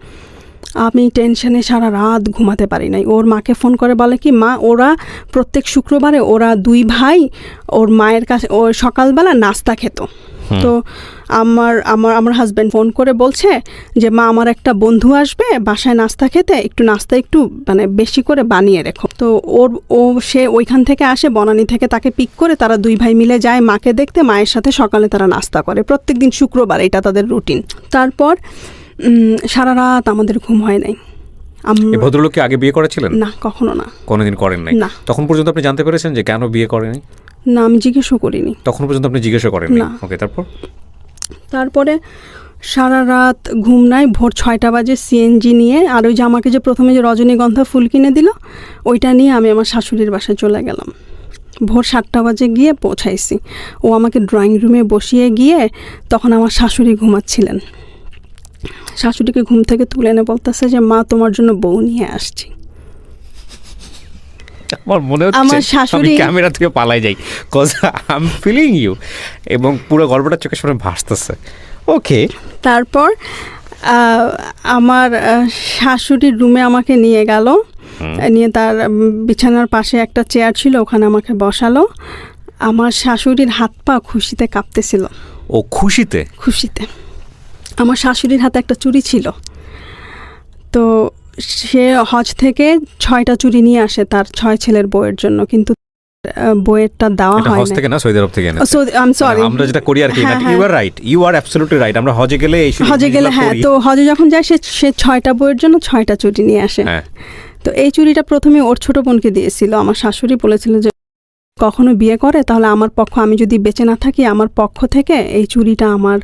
আমি টেনশনে সারা রাত ঘুমাতে পারি নাই। ওর মাকে ফোন করে বলে কি, মা ওরা প্রত্যেক শুক্রবারে ওরা 2 ভাই ওর মায়ের কাছে ওর সকালবেলা নাস্তা খেত। তো আমার হাজব্যান্ড ফোন করে বলছে যে মা আমার একটা বন্ধু আসবে বাসায় নাস্তা খেতে, নাস্তা একটু মানে বেশি করে বানিয়ে রেখো। তো সে ওইখান থেকে আসে, বনানী থেকে তাকে পিক করে তারা 2 ভাই মিলে যায় মাকে দেখতে। মায়ের সাথে সকালে তারা নাস্তা করে প্রত্যেকদিন শুক্রবার, এটা তাদের রুটিন। তারপর সারা রাত আমাদের ঘুম হয় নাই। এই ভদ্রলোককে আগে বিয়ে করেছিলেন? না, কখনো না। কোনোদিন করেন নাই? না। তখন পর্যন্ত আপনি জানতে পেরেছেন যে কেন বিয়ে করেনি? না, আমি জিজ্ঞেসও করিনি। তখন পর্যন্ত আপনি জিজ্ঞাসা করেননি? ওকে, তারপরে সারা রাত ঘুম নাই। ভোর 6টা বাজে সিএনজি নিয়ে, আর ওই যে আমাকে যে প্রথমে যে রজনীগন্ধা ফুল কিনে দিল ওইটা নিয়ে আমি আমার শাশুড়ির বাসায় চলে গেলাম। ভোর 7টা বাজে গিয়ে পৌঁছাইছি। ও আমাকে ড্রয়িং রুমে বসিয়ে গিয়ে তখন আমার শাশুড়ি ঘুমাচ্ছিলেন। শাশুড়িকে ঘুম থেকে তুলে এনে বলতেছে যে মা তোমার জন্য বউ নিয়ে আসছি। আমার মনে হচ্ছে আমার শাশুড়ি ক্যামেরা থেকে পালাই যাই, cause I am feeling you, এবং পুরো গল্পটা চোখের সামনে ভাসতেছে। ওকে, তারপর আমার শাশুড়ির রুমে আমাকে নিয়ে গেল, নিয়ে তার বিছানার পাশে একটা চেয়ার ছিল, ওখানে আমাকে বসালো। আমার শাশুড়ির হাত পা খুশিতে কাঁপতেছিল। ও খুশিতে? খুশিতে। আমার শাশুড়ির হাতে একটা চুড়ি ছিল। তো সে হজ থেকে 6টা চুড়ি নিয়ে আসে তার 6 ছেলের বউয়ের জন্য, কিন্তু বইয়েরটা দেওয়া হয় না। হজ থেকে না, সৌদি আরব থেকে না। আই এম সরি, আমরা যেটা করি আর কি। You are right, you are absolutely right. আমরা হজে গেলে হ্যাঁ, তো হজে যখন যায় সে 6টা বইয়ের জন্য 6টা চুড়ি নিয়ে আসে। তো এই চুড়িটা প্রথমে ওর ছোট বোনকে দিয়েছিল। আমার শাশুড়ি বলেছিল যে কখনো বিয়ে করে তাহলে আমার পক্ষ, আমি যদি বেঁচে না থাকি আমার পক্ষ থেকে এই চুড়িটা আমার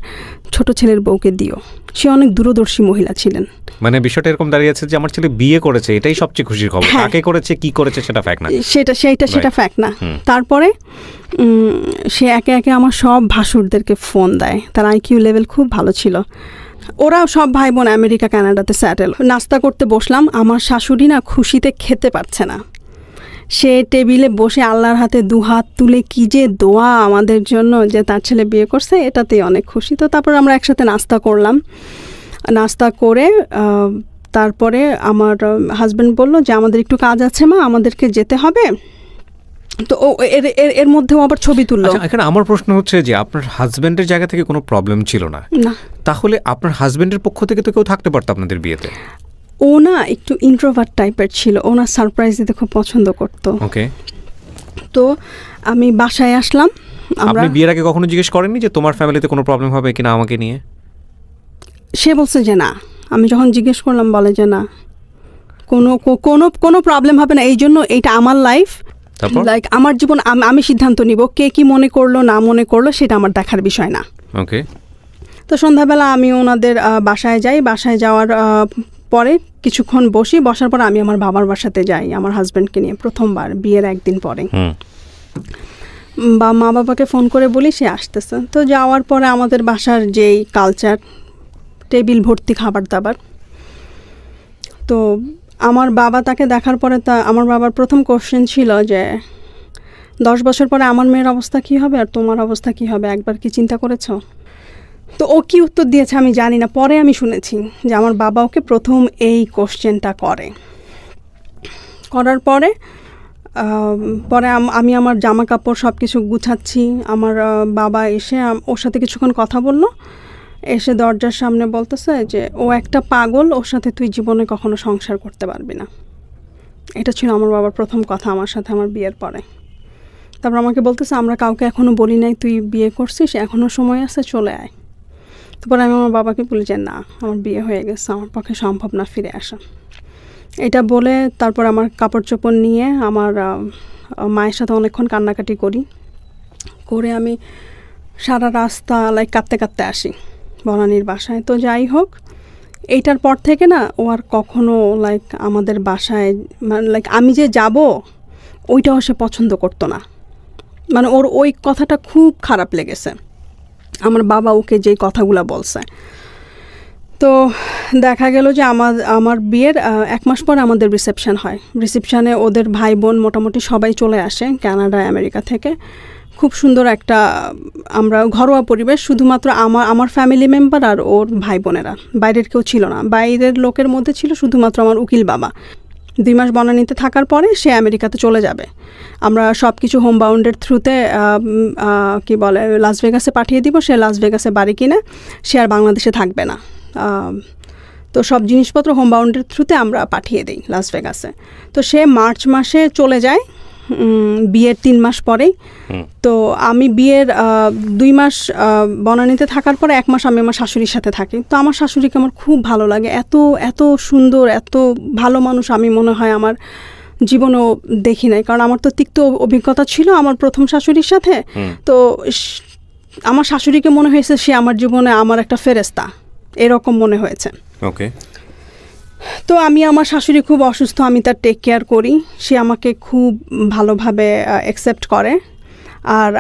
ছোট ছেলের বউকে দিও। সে অনেক দূরদর্শী মহিলা ছিলেন। মানে বিষয়টা এরকম দাঁড়িয়েছে যে আমার ছেলে বিয়ে করেছে, এটাই সবচেয়ে খুশির খবর। কাকে করেছে, কি করেছে সেটা ফ্যাক্ট না। সেটা ফ্যাক্ট না। তারপরে সে একে একে আমার সব ভাসুরদেরকে ফোন দেয়। তার আইকিউ লেভেল খুব ভালো ছিল। ওরা সব ভাই বোন আমেরিকা কানাডাতে স্যাটেল। নাস্তা করতে বসলাম, আমার শাশুড়ি না খুশিতে খেতে পারছে না। সে টেবিলে বসে আল্লাহর হাতে 2 হাত তুলে কি যে দোয়া আমাদের জন্য যে তার ছেলে বিয়ে করছে, এটাতেই অনেক খুশি। তো তারপর আমরা একসাথে নাস্তা করলাম। নাস্তা করে তারপরে আমার হাজব্যান্ড বলল যে আমাদের একটু কাজ আছে মা, আমাদেরকে যেতে হবে। তো ও এর মধ্যেও আবার ছবি তুললো। এখানে আমার প্রশ্ন হচ্ছে যে আপনার হাজব্যান্ডের জায়গা থেকে কোনো প্রবলেম ছিল না? তাহলে আপনার হাজব্যান্ডের পক্ষ থেকে তো কেউ থাকতে পারতো আপনাদের বিয়েতে? ও না একটু ইন্ট্রোভার্ট টাইপের ছিল, ও না সারপ্রাইজ দিতে খুব পছন্দ করতো। ওকে, তো আমি বাসায় আসলাম। আপনি বিয়ের আগে কখনো জিজ্ঞেস করেননি যে তোমার ফ্যামিলিতে কোনো প্রবলেম হবে কিনা আমাকে নিয়ে? সে বলছে যে না। আমি যখন জিজ্ঞেস করলাম বলে যে না, কোনো প্রবলেম হবে না। এই জন্য এইটা আমার লাইফ, লাইক আমার জীবন, আমি সিদ্ধান্ত নিব। কে কি মনে করলো না মনে করলো সেটা আমার দেখার বিষয় না। ওকে। তো সন্ধ্যাবেলা আমি ওনাদের বাসায় যাই। বাসায় যাওয়ার পরে কিছুক্ষণ বসার পর আমি আমার বাবার বাসাতে যাই আমার হাজব্যান্ডকে নিয়ে, প্রথমবার বিয়ের একদিন পরে। মা বাবাকে ফোন করে বলি সে আসতেছে। তো যাওয়ার পরে আমাদের বাসার যেই কালচার, টেবিল ভর্তি খাবার দাবার। তো আমার বাবা তাকে দেখার পরে আমার বাবার প্রথম কোশ্চেন ছিল যে 10 বছর পরে আমার মেয়ের অবস্থা কী হবে আর তোমার অবস্থা কী হবে, একবার কি চিন্তা করেছ? তো ও কি উত্তর দিয়েছে আমি জানি না, পরে আমি শুনেছি যে আমার বাবা ওকে প্রথম এই কোশ্চেনটা করার পরে আমি আমার জামা কাপড় সব কিছু গুছাচ্ছি। আমার বাবা এসে ওর সাথে কিছুক্ষণ কথা বললো, এসে দরজার সামনে বলতেছে যে ও একটা পাগল, ওর সাথে তুই জীবনে কখনো সংসার করতে পারবি না। এটা ছিল আমার বাবার প্রথম কথা আমার সাথে আমার বিয়ের পরে। তারপর আমাকে বলতেছে আমরা কাউকে এখনও বলি নাই তুই বিয়ে করছিস, এখনও সময় আছে, চলে আয়। তারপর আমি আমার বাবাকে বলি যে না, আমার বিয়ে হয়ে গেছে, আমার পক্ষে সম্ভব না ফিরে আসা। এটা বলে তারপর আমার কাপড় চোপড় নিয়ে আমার মায়ের সাথে অনেকক্ষণ কান্নাকাটি করে আমি সারা রাস্তা কাঁদতে কাঁদতে আসি বনানীর বাসায়। তো যাই হোক, এইটার পর থেকে না ও আর কখনো আমাদের বাসায় আমি যে যাব ওইটাও সে পছন্দ করতো না। মানে ওর ওই কথাটা খুব খারাপ লেগেছে আমার বাবা ওকে যেই কথাগুলো বলছে। তো দেখা গেল যে আমার বিয়ের 1 মাস পর আমাদের রিসেপশন হয়। রিসেপশানে ওদের ভাই বোন মোটামুটি সবাই চলে আসে কানাডা আমেরিকা থেকে। খুব সুন্দর একটা আমরা ঘরোয়া পরিবেশ, শুধুমাত্র আমার ফ্যামিলি মেম্বার আর ওর ভাই বোনেরা, বাইরের কেউ ছিল না। বাইরের লোকের মধ্যে ছিল শুধুমাত্র আমার উকিল বাবা। 2 মাস বনানীতে থাকার পরে সে আমেরিকাতে চলে যাবে। আমরা সব কিছু হোম বাউন্ডের থ্রুতে কি বলে লাস ভেগাসে পাঠিয়ে দিব। সে লাস ভেগাসে বাড়ি কিনে সে আর বাংলাদেশে থাকবে না। তো সব জিনিসপত্র হোম বাউন্ডের থ্রুতে আমরা পাঠিয়ে দিই লাস ভেগাসে। তো সে মার্চ মাসে চলে যায়, বিয়ের 3 মাস পরেই। তো আমি বিয়ের 2 মাস বনানীতে থাকার পরে 1 মাস আমি আমার শাশুড়ির সাথে থাকি। তো আমার শাশুড়িকে আমার খুব ভালো লাগে, এত এত সুন্দর, এত ভালো মানুষ আমি মনে হয় আমার জীবনেও দেখি নাই। কারণ আমার তো তিক্ত অভিজ্ঞতা ছিল আমার প্রথম শাশুড়ির সাথে। তো আমার শাশুড়িকে মনে হয়েছে সে আমার জীবনে আমার একটা ফেরেস্তা, এরকম মনে হয়েছে। ওকে। তো আমি, আমার শাশুড়ি খুব অসুস্থ, আমি তার টেক কেয়ার করি। সে আমাকে খুব ভালোভাবে অ্যাকসেপ্ট করে। আর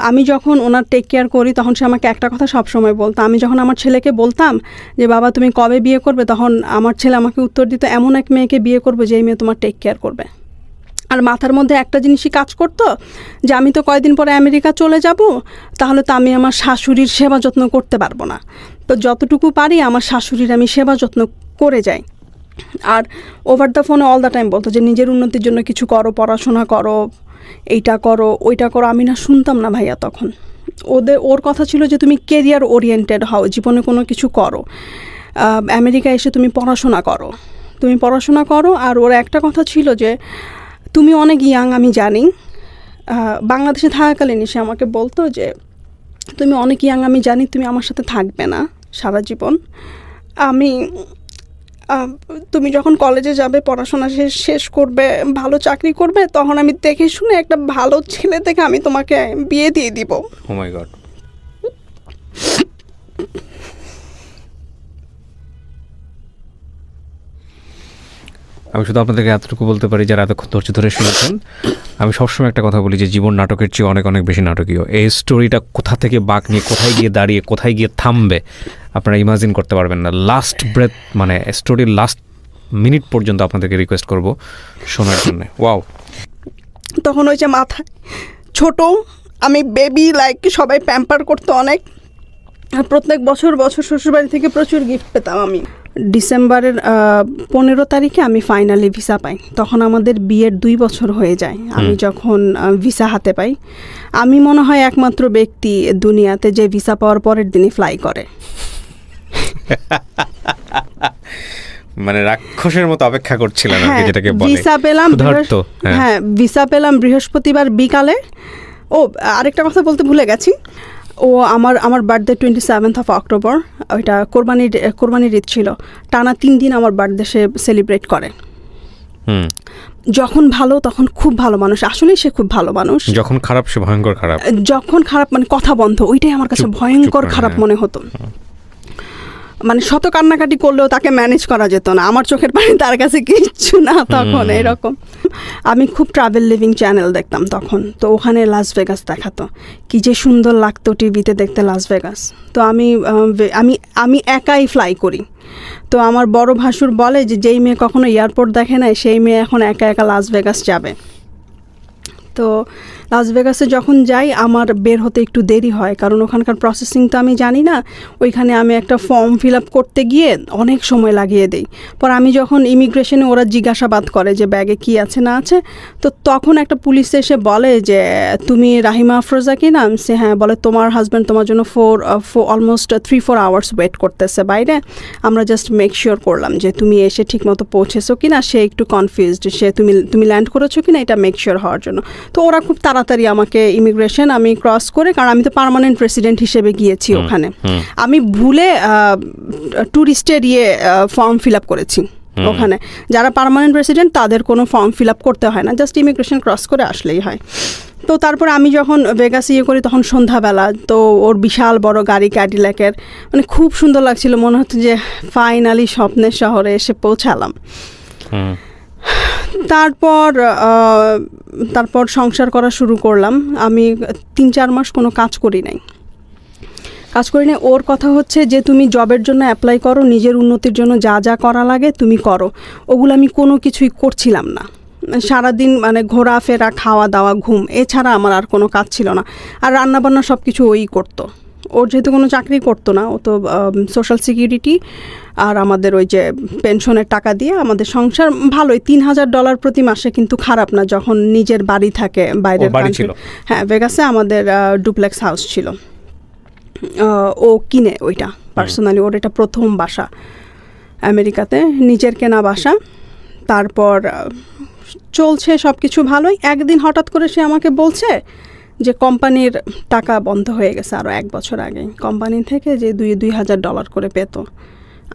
আমি যখন ওনার টেক কেয়ার করি তখন সে আমাকে একটা কথা সবসময় বলতো। আমি যখন আমার ছেলেকে বলতাম যে বাবা তুমি কবে বিয়ে করবে, তখন আমার ছেলে আমাকে উত্তর দিত, এমন এক মেয়েকে বিয়ে করবে যেই মেয়ে তোমার টেক কেয়ার করবে। আর মাথার মধ্যে একটা জিনিসই কাজ করতো যে আমি তো কয়েকদিন পরে আমেরিকা চলে যাব, তাহলে তো আমি আমার শাশুড়ির সেবা যত্ন করতে পারবো না। তো যতটুকু পারি আমার শাশুড়ির আমি সেবা যত্ন করে যাই। আর ওভার দ্য ফোনে অল দ্য টাইম বলতো যে নিজের উন্নতির জন্য কিছু করো, পড়াশোনা করো, এইটা করো, ওইটা করো। আমি না শুনতাম না ভাইয়া তখন। ওর কথা ছিল যে তুমি কেরিয়ার ওরিয়েন্টেড হও, জীবনে কোনো কিছু করো, আমেরিকা এসে তুমি পড়াশোনা করো। আর ওর একটা কথা ছিল যে তুমি অনেক ইয়াং, আমি জানি। বাংলাদেশে থাকাকালীন সে আমাকে বলতো যে তুমি অনেক ইয়াং, আমি জানি তুমি আমার সাথে থাকবে না সারা জীবন। তুমি যখন কলেজে যাবে, পড়াশোনা শেষ করবে, ভালো চাকরি করবে, তখন আমি দেখে শুনে একটা ভালো ছেলে দেখে আমি তোমাকে বিয়ে দিয়ে দিব। ও মাই গড। আমি শুধু আপনাদেরকে এতটুকু বলতে পারি যারা এতক্ষণ ধৈর্য ধরে শুনেছেন, আমি সবসময় একটা কথা বলি যে জীবন নাটকের চেয়ে অনেক অনেক বেশি নাটকীয়। এই স্টোরিটা কোথা থেকে বাঁক নিয়ে কোথায় গিয়ে দাঁড়িয়ে কোথায় গিয়ে থামবে আপনারা ইমাজিন করতে পারবেন না। লাস্ট ব্রেথ মানে স্টোরির লাস্ট মিনিট পর্যন্ত আপনাদেরকে রিকোয়েস্ট করব শোনার জন্য। ওয়াও। তখন ওই যে মাথায় ছোট, আমি বেবি, লাইক সবাই প্যাম্পার করতো অনেক। আর প্রত্যেক বছর শ্বশুরবাড়ি থেকে প্রচুর গিফট পেতাম আমি। ডিসেম্বরের 15 তারিখে আমি ফাইনালি ভিসা পাই। তখন আমাদের বিয়ের 2 বছর হয়ে যায় আমি যখন ভিসা হাতে পাই। আমি মনে হয় একমাত্র ব্যক্তি দুনিয়াতে যে ভিসা পাওয়ার পরের দিনই ফ্লাই করে। মানে রাক্ষসের মতো অপেক্ষা করছিলেন আর কি, যেটাকে বলে। ভিসা পেলাম, হ্যাঁ ভিসা পেলাম বৃহস্পতিবার বিকালে। ও আরেকটা কথা বলতে ভুলে গেছি, ও আমার বার্থডে 27 অক্টোবর, ওইটা কোরবানির ঈদ ছিল। টানা 3 দিন আমার বার্থডে সে সেলিব্রেট করে। যখন ভালো তখন খুব ভালো মানুষ, আসলেই সে খুব ভালো মানুষ। যখন খারাপ সে ভয়ঙ্কর খারাপ। যখন খারাপ মানে কথা বন্ধ, ওইটাই আমার কাছে ভয়ঙ্কর খারাপ মনে হতো। মানে শত কান্নাকাটি করলেও তাকে ম্যানেজ করা যেত না, আমার চোখের পানি তার কাছে কিচ্ছু না তখন। এরকম আমি খুব ট্রাভেল লিভিং চ্যানেল দেখতাম তখন। তো ওখানে লাস ভেগাস দেখাতো, কি যে সুন্দর লাগতো টিভিতে দেখতে লাস ভেগাস। তো আমি একাই ফ্লাই করি। তো আমার বড় ভাসুর বলে যে যেই মেয়ে কখনো এয়ারপোর্ট দেখে নাই সেই মেয়ে এখন একা একা লাস ভেগাস যাবে। তো লাস ভেগাসে যখন যাই আমার বের হতে একটু দেরি হয়, কারণ ওখানকার প্রসেসিং তো আমি জানি না। ওইখানে আমি একটা ফর্ম ফিল আপ করতে গিয়ে অনেক সময় লাগিয়ে দিই। পর আমি যখন ইমিগ্রেশনে ওরা জিজ্ঞাসাবাদ করে যে ব্যাগে কি আছে না আছে, তো তখন একটা পুলিশ এসে বলে যে তুমি রাহিমা আফরোজা কি নাম? সে হ্যাঁ। বলে তোমার হাজব্যান্ড তোমার জন্য অলমোস্ট 3-4 আওয়ার্স ওয়েট করতেছে বাইরে, আমরা জাস্ট মেক শিওর করলাম যে তুমি এসে ঠিকমতো পৌঁছেছো কি না। সে একটু কনফিউজড, সে তুমি ল্যান্ড করেছো কি না এটা মেক শিওর হওয়ার জন্য। তো ওরা খুব তাড়াতাড়ি আমাকে ইমিগ্রেশন আমি ক্রস করে, কারণ আমি তো পার্মানেন্ট রেসিডেন্ট হিসেবে গিয়েছি ওখানে, আমি ভুলে ট্যুরিস্টের ফর্ম ফিল আপ করেছি ওখানে। যারা পার্মানেন্ট রেসিডেন্ট তাদের কোনো ফর্ম ফিল আপ করতে হয় না, জাস্ট ইমিগ্রেশন ক্রস করে আসলেই হয়। তো তারপর আমি যখন ভেগাস করি তখন সন্ধ্যাবেলা, তো ওর বিশাল বড় গাড়ি ক্যাডিল্যাকের, মানে খুব সুন্দর লাগছিল, মনে হচ্ছে যে ফাইনালি স্বপ্নের শহরে এসে পৌঁছালাম। তারপর সংসার করা শুরু করলাম। আমি 3-4 মাস কোনো কাজ করি নাই। ওর কথা হচ্ছে যে তুমি জবের জন্য অ্যাপ্লাই করো, নিজের উন্নতির জন্য যা যা করা লাগে তুমি করো। ওগুলো আমি কোনো কিছুই করছিলাম না। সারাদিন মানে ঘোরাফেরা, খাওয়া দাওয়া, ঘুম, এছাড়া আমার আর কোনো কাজ ছিল না। আর রান্নাবান্না সব কিছু ওই করতো। ওর যেহেতু কোনো চাকরি করতো না, ও তো সোশ্যাল সিকিউরিটি আর আমাদের ওই যে পেনশনের টাকা দিয়ে আমাদের সংসার ভালোই। $3,000 প্রতি মাসে কিন্তু খারাপ না যখন নিজের বাড়ি থাকে বাইরের কান্ট্রি। হ্যাঁ, ভেগাসে আমাদের ডুপ্লেক্স হাউস ছিল, ও কিনে ওইটা পার্সোনালি। ওর এটা প্রথম বাসা আমেরিকাতে, নিজের কেনা বাসা। তারপর চলছে সব কিছু ভালোই। একদিন হঠাৎ করে সে আমাকে বলছে যে কোম্পানির টাকা বন্ধ হয়ে গেছে আরও 1 বছর আগে। কোম্পানি থেকে যে $2,000 করে পেত।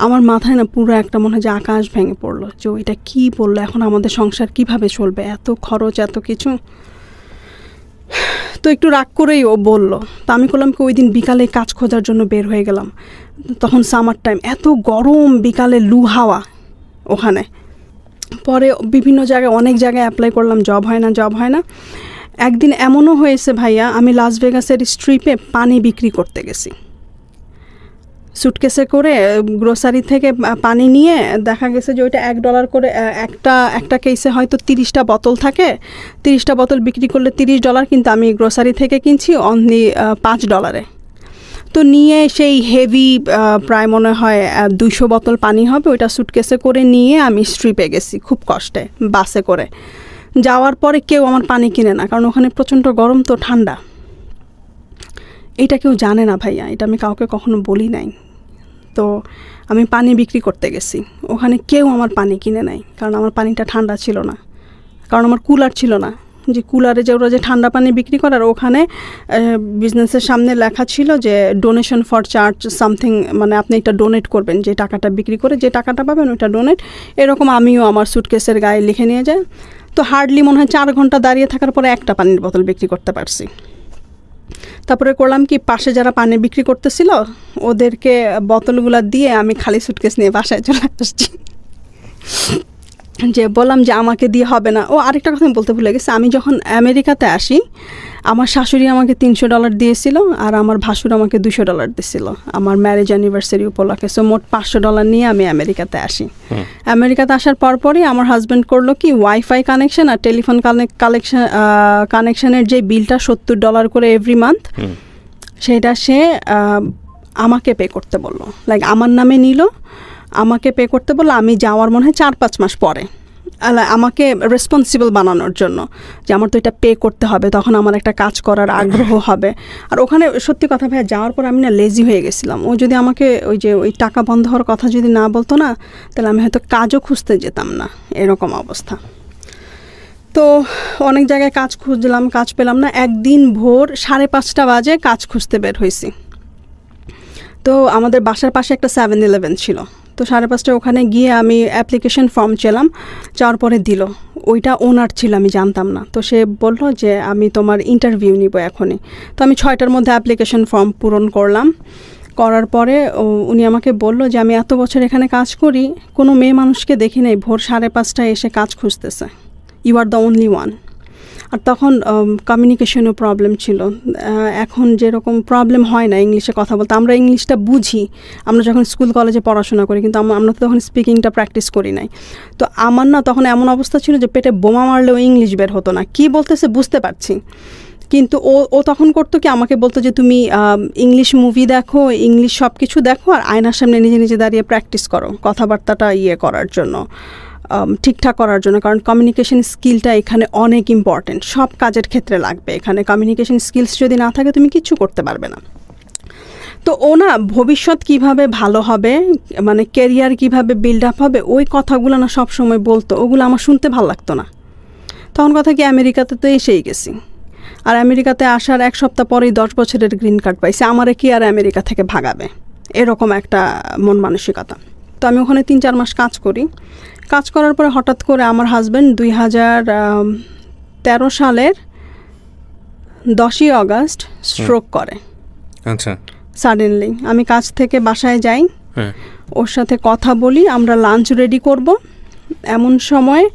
আমার মাথায় না পুরো একটা মনে হয় যে আকাশ ভেঙে পড়লো, যে ওইটা কী বললো, এখন আমাদের সংসার কিভাবে চলবে, এত খরচ, এত কিছু। তো একটু রাগ করেই ও বলল। তো আমি করলাম কি, ওই দিন বিকালে কাজ খোঁজার জন্য বের হয়ে গেলাম। তখন সামার টাইম, এত গরম, বিকালে লু হাওয়া ওখানে। পরে বিভিন্ন জায়গায়, অনেক জায়গায় অ্যাপ্লাই করলাম, জব হয় না। একদিন এমনও হয়েছে ভাইয়া, আমি লাস ভেগাসের স্ট্রিপে পানি বিক্রি করতে গেছি। সুটকেসে করে গ্রোসারি থেকে পানি নিয়ে দেখা গেছে যে ওইটা $1 করে, একটা কেসে হয়তো 30টা বোতল থাকে। 30টা বোতল বিক্রি করলে $30, কিন্তু আমি গ্রোসারি থেকে কিনছি অনলি $5। তো নিয়ে সেই হেভি, প্রায় মনে হয় 200 বোতল পানি হবে, ওইটা সুটকেসে করে নিয়ে আমি স্ট্রিপে গেছি খুব কষ্টে, বাসে করে। যাওয়ার পরে কেউ আমার পানি কিনে না, কারণ ওখানে প্রচণ্ড গরম তো ঠান্ডা। এটা কেউ জানে না ভাইয়া, এটা আমি কাউকে কখনো বলি নাই। তো আমি পানি বিক্রি করতে গেছি, ওখানে কেউ আমার পানি কিনে নেয়, কারণ আমার পানিটা ঠান্ডা ছিল না, কারণ আমার কুলার ছিল না। যে কুলারে যে ওরা যে ঠান্ডা পানি বিক্রি করে, আর ওখানে বিজনেসের সামনে লেখা ছিল যে ডোনেশন ফর চার্জ সামথিং, মানে আপনি এটা ডোনেট করবেন, যে টাকাটা বিক্রি করে যে টাকাটা পাবেন ওইটা ডোনেট। এরকম আমিও আমার সুটকেসের গায়ে লিখে নিয়ে যাই। তো হার্ডলি মনে হয় 4 ঘন্টা দাঁড়িয়ে থাকার পরে একটা পানির বোতল বিক্রি করতে পারছি। তারপরে করলাম কি, পাশে যারা পানি বিক্রি করতেছিল ওদেরকে বোতলগুলো দিয়ে আমি খালি সুটকেস নিয়ে বাসায় চলে আসছি। যে বললাম যে আমাকে দিয়ে হবে না। ও আরেকটা কথা আমি বলতে ভুলে গেছি, আমি যখন আমেরিকাতে আসি আমার শাশুড়ি আমাকে $300 দিয়েছিল, আর আমার ভাসুর আমাকে $200 দিয়েছিল আমার ম্যারেজ অ্যানিভার্সারি উপলক্ষে। সো মোট $500 নিয়ে আমি আমেরিকাতে আসি। আমেরিকাতে আসার পরপরই আমার হাজব্যান্ড করলো কি, ওয়াইফাই কানেকশন আর টেলিফোন কানেকশনের যে বিলটা $70 করে এভরি মান্থ, সেটা সে আমাকে পে করতে বললো। লাইক আমার নামে নিল, আমাকে পে করতে বললো। আমি যাওয়ার মনে হয় 4-5 মাস পরে আমাকে রেসপন্সিবল বানানোর জন্য, যে আমার তো এটা পে করতে হবে, তখন আমার একটা কাজ করার আগ্রহ হবে। আর ওখানে সত্যি কথা ভাই, যাওয়ার পর আমি না লেজি হয়ে গেছিলাম। ও যদি আমাকে ওই টাকা বন্ধ হওয়ার কথা যদি না বলতো না, তাহলে আমি হয়তো কাজও খুঁজতে যেতাম না, এরকম অবস্থা। তো অনেক জায়গায় কাজ খুঁজলাম, কাজ পেলাম না। একদিন ভোর 5:30 বাজে কাজ খুঁজতে বের হয়েছি। তো আমাদের বাসার পাশে একটা 7-Eleven ছিল। তো 5:30 ওখানে গিয়ে আমি অ্যাপ্লিকেশন ফর্ম চাইলাম, যাওয়ার পরে দিল। ওইটা ওনার ছিল, আমি জানতাম না। তো সে বলল যে আমি তোমার ইন্টারভিউ নিব এখনই। তো আমি 6টার মধ্যে অ্যাপ্লিকেশন ফর্ম পূরণ করলাম। করার পরে উনি আমাকে বলল যে আমি এত বছর এখানে কাজ করি, কোনো মেয়ে মানুষকে দেখি নাই ভোর 5:30 এসে কাজ খুঁজতেছে। You are the only one. আর তখন কমিউনিকেশনও প্রবলেম ছিল। এখন যেরকম প্রবলেম হয় না ইংলিশে কথা বলতে, আমরা ইংলিশটা বুঝি আমরা যখন স্কুল কলেজে পড়াশোনা করি, কিন্তু আমরা তো তখন স্পিকিংটা প্র্যাকটিস করি নাই। তো আমার না তখন এমন অবস্থা ছিল যে পেটে বোমা মারলেও ইংলিশ বের হতো না। কী বলতেছে বুঝতে পারছি, কিন্তু ও তখন করতো কি, আমাকে বলতো যে তুমি ইংলিশ মুভি দেখো, ইংলিশ সব কিছু দেখো, আর আয়নার সামনে নিজে নিজে দাঁড়িয়ে প্র্যাকটিস করো কথাবার্তাটা করার জন্য, ঠিকঠাক করার জন্য। কারণ কমিউনিকেশন স্কিলটা এখানে অনেক ইম্পর্টেন্ট, সব কাজের ক্ষেত্রে লাগবে। এখানে কমিউনিকেশন স্কিলস যদি না থাকে তুমি কিচ্ছু করতে পারবে না। তো ও না ভবিষ্যৎ কিভাবে ভালো হবে, মানে কেরিয়ার কিভাবে বিল্ড আপ হবে, ওই কথাগুলো না সব সময় বলতো। ওগুলো আমার শুনতে ভালো লাগতো না। তখন কথা কি, আমেরিকাতে তো এসেই গেছি, আর আমেরিকাতে আসার 1 সপ্তাহ পরেই 10 বছরের গ্রিন কার্ড পাইছি। আমারে কি আর আমেরিকা থেকে ভাগাবে, এরকম একটা মন মানসিকতা। তো আমি ওখানে 3-4 মাস কাজ করি। কাজ করার পরে হঠাৎ করে আমার হাজব্যান্ড 2013 সালের 10ই অগাস্ট স্ট্রোক করে। আচ্ছা, সাডেনলি আমি কাজ থেকে বাসায় যাই, ওর সাথে কথা বলি, আমরা লাঞ্চ রেডি করব। এমন সময়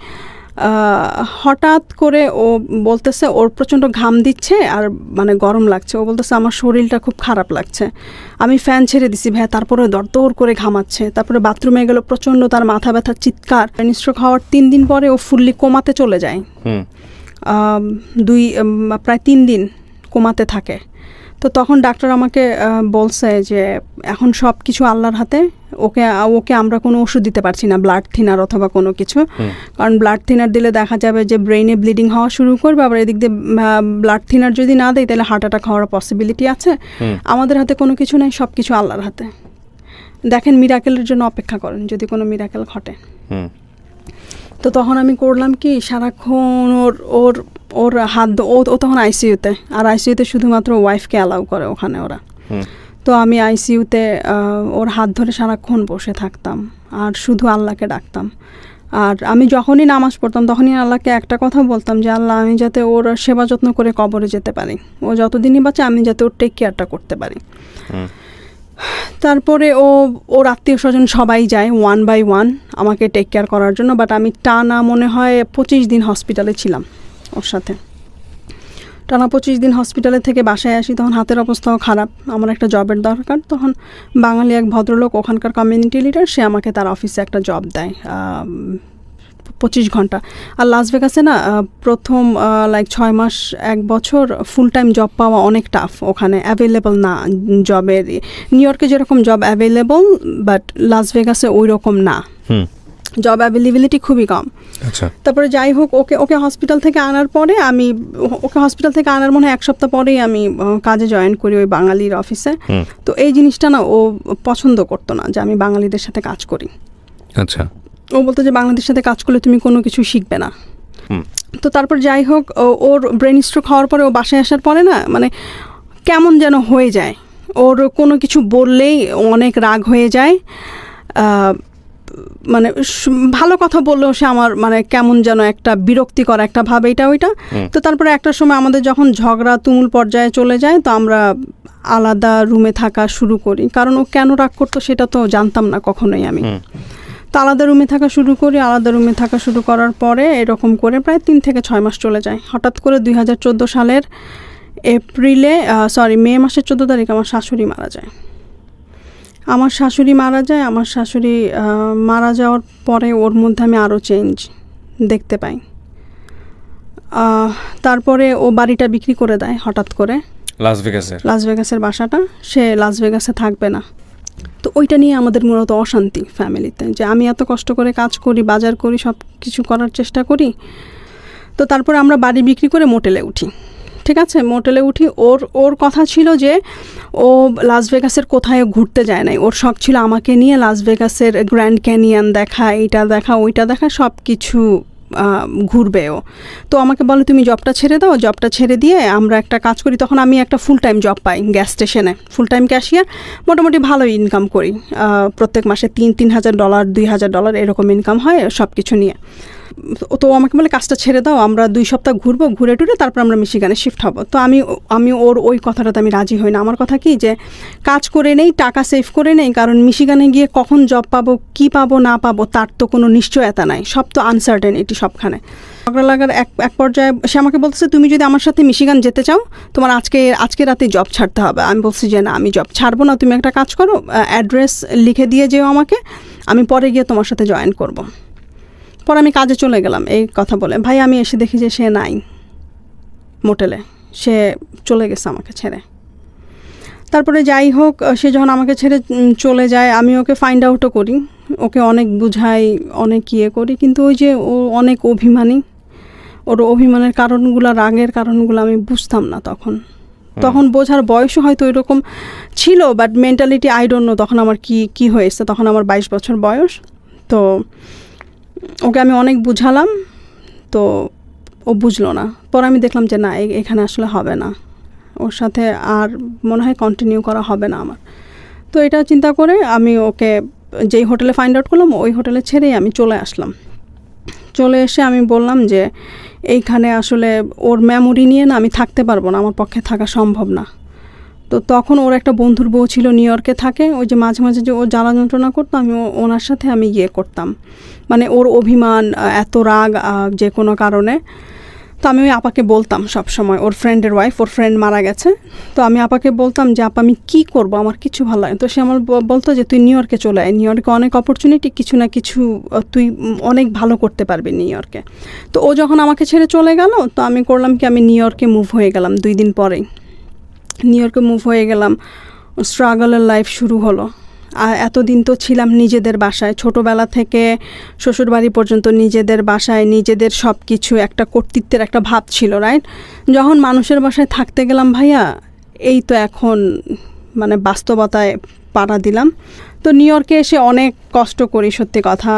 হঠাৎ করে ও বলতেছে ওর প্রচণ্ড ঘাম দিচ্ছে আর মানে গরম লাগছে। ও বলতেছে আমার শরীরটা খুব খারাপ লাগছে। আমি ফ্যান ছেড়ে দিছি ভাইয়া, তারপরে দরদর করে ঘামাচ্ছে। তারপরে বাথরুমে গেল, প্রচণ্ড তার মাথা ব্যথা, চিৎকার। ব্রেন স্ট্রোক হওয়ার 3 দিন পরে ও ফুললি কোমাতে চলে যায়। প্রায় 3 দিন কোমাতে থাকে। তো তখন ডাক্তার আমাকে বলছে যে এখন সব কিছু আল্লাহর হাতে, ওকে আমরা কোনো ওষুধ দিতে পারছি না, ব্লাড থিনার অথবা কোনো কিছু। কারণ ব্লাড থিনার দিলে দেখা যাবে যে ব্রেইনে ব্লিডিং হওয়া শুরু করবে, আবার এদিক দিয়ে ব্লাড থিনার যদি না দেয় তাহলে হার্ট অ্যাটাক হওয়ার পসিবিলিটি আছে। আমাদের হাতে কোনো কিছু নেই, সব কিছু আল্লাহর হাতে। দেখেন, মিরাকেলের জন্য অপেক্ষা করেন যদি কোনো মিরাকেল ঘটে। তো তখন আমি করলাম কি, সারাক্ষণ ওর হাত, ও তখন আইসিইউতে, আর আইসিইউতে শুধুমাত্র ওয়াইফকে অ্যালাউ করে ওখানে ওরা। তো আমি আইসিইউতে ওর হাত ধরে সারাক্ষণ বসে থাকতাম আর শুধু আল্লাহকে ডাকতাম। আর আমি যখনই নামাজ পড়তাম তখনই আল্লাহকে একটা কথা বলতাম যে আল্লাহ, আমি যাতে ওর সেবা যত্ন করে কবরে যেতে পারি, ও যতদিনই বাঁচে আমি যাতে ওর টেক কেয়ারটা করতে পারি। তারপরে ওর আত্মীয় স্বজন সবাই যায় 1 by 1 আমাকে টেক কেয়ার করার জন্য। বাট আমি টানা মনে হয় 25 দিন হসপিটালে ছিলাম ওর সাথে। টানা 25 দিন হসপিটালে থেকে বাসায় আসি, তখন হাতের অবস্থাও খারাপ, আমার একটা জবের দরকার। তখন বাঙালি এক ভদ্রলোক, ওখানকার কমিউনিটি লিডার, সে আমাকে তার অফিসে একটা জব দেয় 25 ঘন্টা। আর লাস ভেগাসে না প্রথম 6 মাস 1 বছর ফুল টাইম জব পাওয়া অনেক টাফ, ওখানে অ্যাভেলেবল না জবের। নিউ ইয়র্কে যেরকম জব অ্যাভেলেবল, বাট লাস ভেগাসে ওই রকম না, জব অ্যাভেলেবিলিটি খুবই কম। তারপরে যাই হোক, ওকে হসপিটাল থেকে আনার পরে ওকে হসপিটাল থেকে আনার মনে হয় 1 সপ্তাহ পরেই আমি কাজে জয়েন করি ওই বাঙালির অফিসে। তো এই জিনিসটা না ও পছন্দ করতো না যে আমি বাঙালিদের সাথে কাজ করি। আচ্ছা, ও বলতো যে বাংলাদেশের সাথে কাজ করলে তুমি কোনো কিছু শিখবে না। তো তারপর যাই হোক, ওর ব্রেন স্ট্রোক হওয়ার পরে ও বাসায় আসার পরে না মানে কেমন যেন হয়ে যায়, ওর কোনো কিছু বললেই অনেক রাগ হয়ে যায়। মানে ভালো কথা বললেও সে আমার মানে কেমন যেন একটা বিরক্তিকর একটা ভাব, এটা ওইটা। তো তারপরে একটা সময় আমাদের যখন ঝগড়া তুমুল পর্যায়ে চলে যায়, তো আমরা আলাদা রুমে থাকা শুরু করি। কারণ ও কেন রাগ করতো সেটা তো জানতাম না কখনোই আমি। তো আলাদা রুমে থাকা শুরু করি। আলাদা রুমে থাকা শুরু করার পরে এরকম করে প্রায় 3 থেকে 6 মাস চলে যায়। হঠাৎ করে 2014 সালের মে মাসের 14 তারিখ আমার শাশুড়ি মারা যায়। আমার শাশুড়ি মারা যাওয়ার পরে ওর মধ্যে আমি আরও চেঞ্জ দেখতে পাই। তারপরে ও বাড়িটা বিক্রি করে দেয় হঠাৎ করে, লাস ভেগাসের বাসাটা। সে লাস ভেগাসে থাকবে না। তো ওইটা নিয়ে আমাদের মূলত অশান্তি ফ্যামিলিতে, যে আমি এত কষ্ট করে কাজ করি, বাজার করি, সব কিছু করার চেষ্টা করি। তো তারপরে আমরা বাড়ি বিক্রি করে মোটেলে উঠি। ঠিক আছে, মোটেলে উঠি। ওর কথা ছিল যে ও লাস ভেগাসের কোথায় ঘুরতে যায় নাই, ওর শখ ছিল আমাকে নিয়ে লাস ভেগাসের গ্র্যান্ড ক্যানিয়ন দেখা, এইটা দেখা, ওইটা দেখা, সব কিছু ঘুরবে ও। তো আমাকে বলে তুমি জবটা ছেড়ে দাও, জবটা ছেড়ে দিয়ে আমরা একটা কাজ করি। তখন আমি একটা ফুল টাইম জব পাই গ্যাস স্টেশনে, ফুল টাইম ক্যাশিয়ার। মোটামুটি ভালো ইনকাম করি, প্রত্যেক মাসে $3,000 $2,000 এরকম ইনকাম হয় সব কিছু নিয়ে। তো আমাকে বলে কাজটা ছেড়ে দাও, আমরা 2 সপ্তাহ ঘুরবো, ঘুরে টুরে তারপর আমরা মিশিগানে শিফট হব। তো আমি ওর ওই কথাটাতে আমি রাজি হই না। আমার কথা কি যে কাজ করে নেই, টাকা সেভ করে নেই, কারণ মিশিগানে গিয়ে কখন জব পাবো, কি পাবো না পাবো তার তো কোনো নিশ্চয়তা নাই, সব তো আনসার্টেনিটি সবখানে। ঝগড়া লাগার এক পর্যায়ে সে আমাকে বলতেছে তুমি যদি আমার সাথে মিশিগান যেতে চাও তোমার আজকে রাতে জব ছাড়তে হবে। আমি বলছি যে না, আমি জব ছাড়বো না, তুমি একটা কাজ করো, অ্যাড্রেস লিখে দিয়ে যেও আমাকে, আমি পরে গিয়ে তোমার সাথে জয়েন করব। পরে আমি কাজে চলে গেলাম এই কথা বলে। ভাই আমি এসে দেখি যে সে নাই মোটেলে, সে চলে গেছে আমাকে ছেড়ে। তারপরে যাই হোক, সে যখন আমাকে ছেড়ে চলে যায় আমি ওকে ফাইন্ড আউটও করি, ওকে অনেক বুঝাই, অনেক ইয়ে করি, কিন্তু ওই যে ও অনেক অভিমানী, ওর অভিমানের কারণগুলো, রাগের কারণগুলো আমি বুঝতাম না তখন বোঝার বয়সও হয়তো ওইরকম ছিল, but mentality I don't know তখন আমার কি হয়েছে। তখন আমার 22 বছর বয়স। তো ওকে আমি অনেক বুঝালাম, তো ও বুঝলো না। পরে আমি দেখলাম যে না, এখানে আসলে হবে না, ওর সাথে আর মনে হয় কন্টিনিউ করা হবে না আমার। তো এটা চিন্তা করে আমি ওকে যেই হোটেলে ফাইন্ড আউট করলাম ওই হোটেলে ছেড়েই আমি চলে আসলাম। চলে এসে আমি বললাম যে এইখানে আসলে ওর মেমোরি নিয়ে না আমি থাকতে পারবো না, আমার পক্ষে থাকা সম্ভব না। তো তখন ওর একটা বন্ধুর বউ ছিল নিউ ইয়র্কে থাকে, ওই যে মাঝে মাঝে যে ও জ্বালা যন্ত্রণা করতো, আমি ওনার সাথে আমি ইয়ে করতাম, মানে ওর অভিমান, এত রাগ যে কোনো কারণে। তো আমি ওই আপাকে বলতাম সব সময়, ওর ফ্রেন্ডের ওয়াইফ, ওর ফ্রেন্ড মারা গেছে, তো আমি আপাকে বলতাম যে আপা আমি কী করবো, আমার কিছু ভালো লাগে। তো সে আমার বলতো যে তুই নিউ ইয়র্কে চলে আয়, নিউ ইয়র্কে অনেক অপরচুনিটি, কিছু না কিছু তুই অনেক ভালো করতে পারবি নিউ ইয়র্কে। তো ও যখন আমাকে ছেড়ে চলে গেল, তো আমি করলাম কি, আমি নিউ ইয়র্কে মুভ হয়ে গেলাম 2 দিন পরেই। নিউ ইয়র্কে মুভ হয়ে গেলাম, স্ট্রাগলের লাইফ শুরু হলো। আর এতদিন তো ছিলাম নিজেদের বাসায়, ছোটোবেলা থেকে শ্বশুরবাড়ি পর্যন্ত নিজেদের বাসায়, নিজেদের সব কিছু, একটা কর্তৃত্বের একটা ভাব ছিল, রাইট? যখন মানুষের বাসায় থাকতে গেলাম ভাইয়া, এই তো এখন মানে বাস্তবতায় পাড়া দিলাম। তো নিউ ইয়র্কে এসে অনেক কষ্ট করি, সত্যি কথা,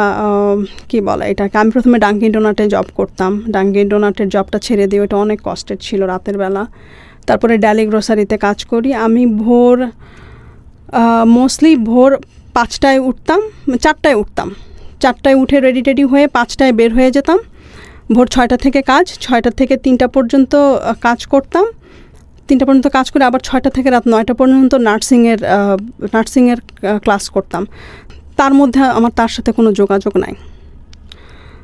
কি বলে এটাকে, আমি প্রথমে ডাঙ্কিন ডোনাটে জব করতাম, ডাঙ্কিন ডোনাটের জবটা ছেড়ে দিয়ে, ওটা অনেক কষ্টের ছিল রাতের বেলা। তারপরে ড্যালি গ্রোসারিতে কাজ করি। আমি মোস্টলি ভোর 5টায় উঠতাম, 4টায় উঠতাম, 4টায় উঠে রেডি টেডি হয়ে 5টায় বের হয়ে যেতাম। ভোর 6টা থেকে কাজ, 6টা থেকে 3টা পর্যন্ত কাজ করতাম, 3টা পর্যন্ত কাজ করে আবার 6টা থেকে রাত 9টা পর্যন্ত নার্সিংয়ের ক্লাস করতাম। তার মধ্যে আমার তার সাথে কোনো যোগাযোগ নাই।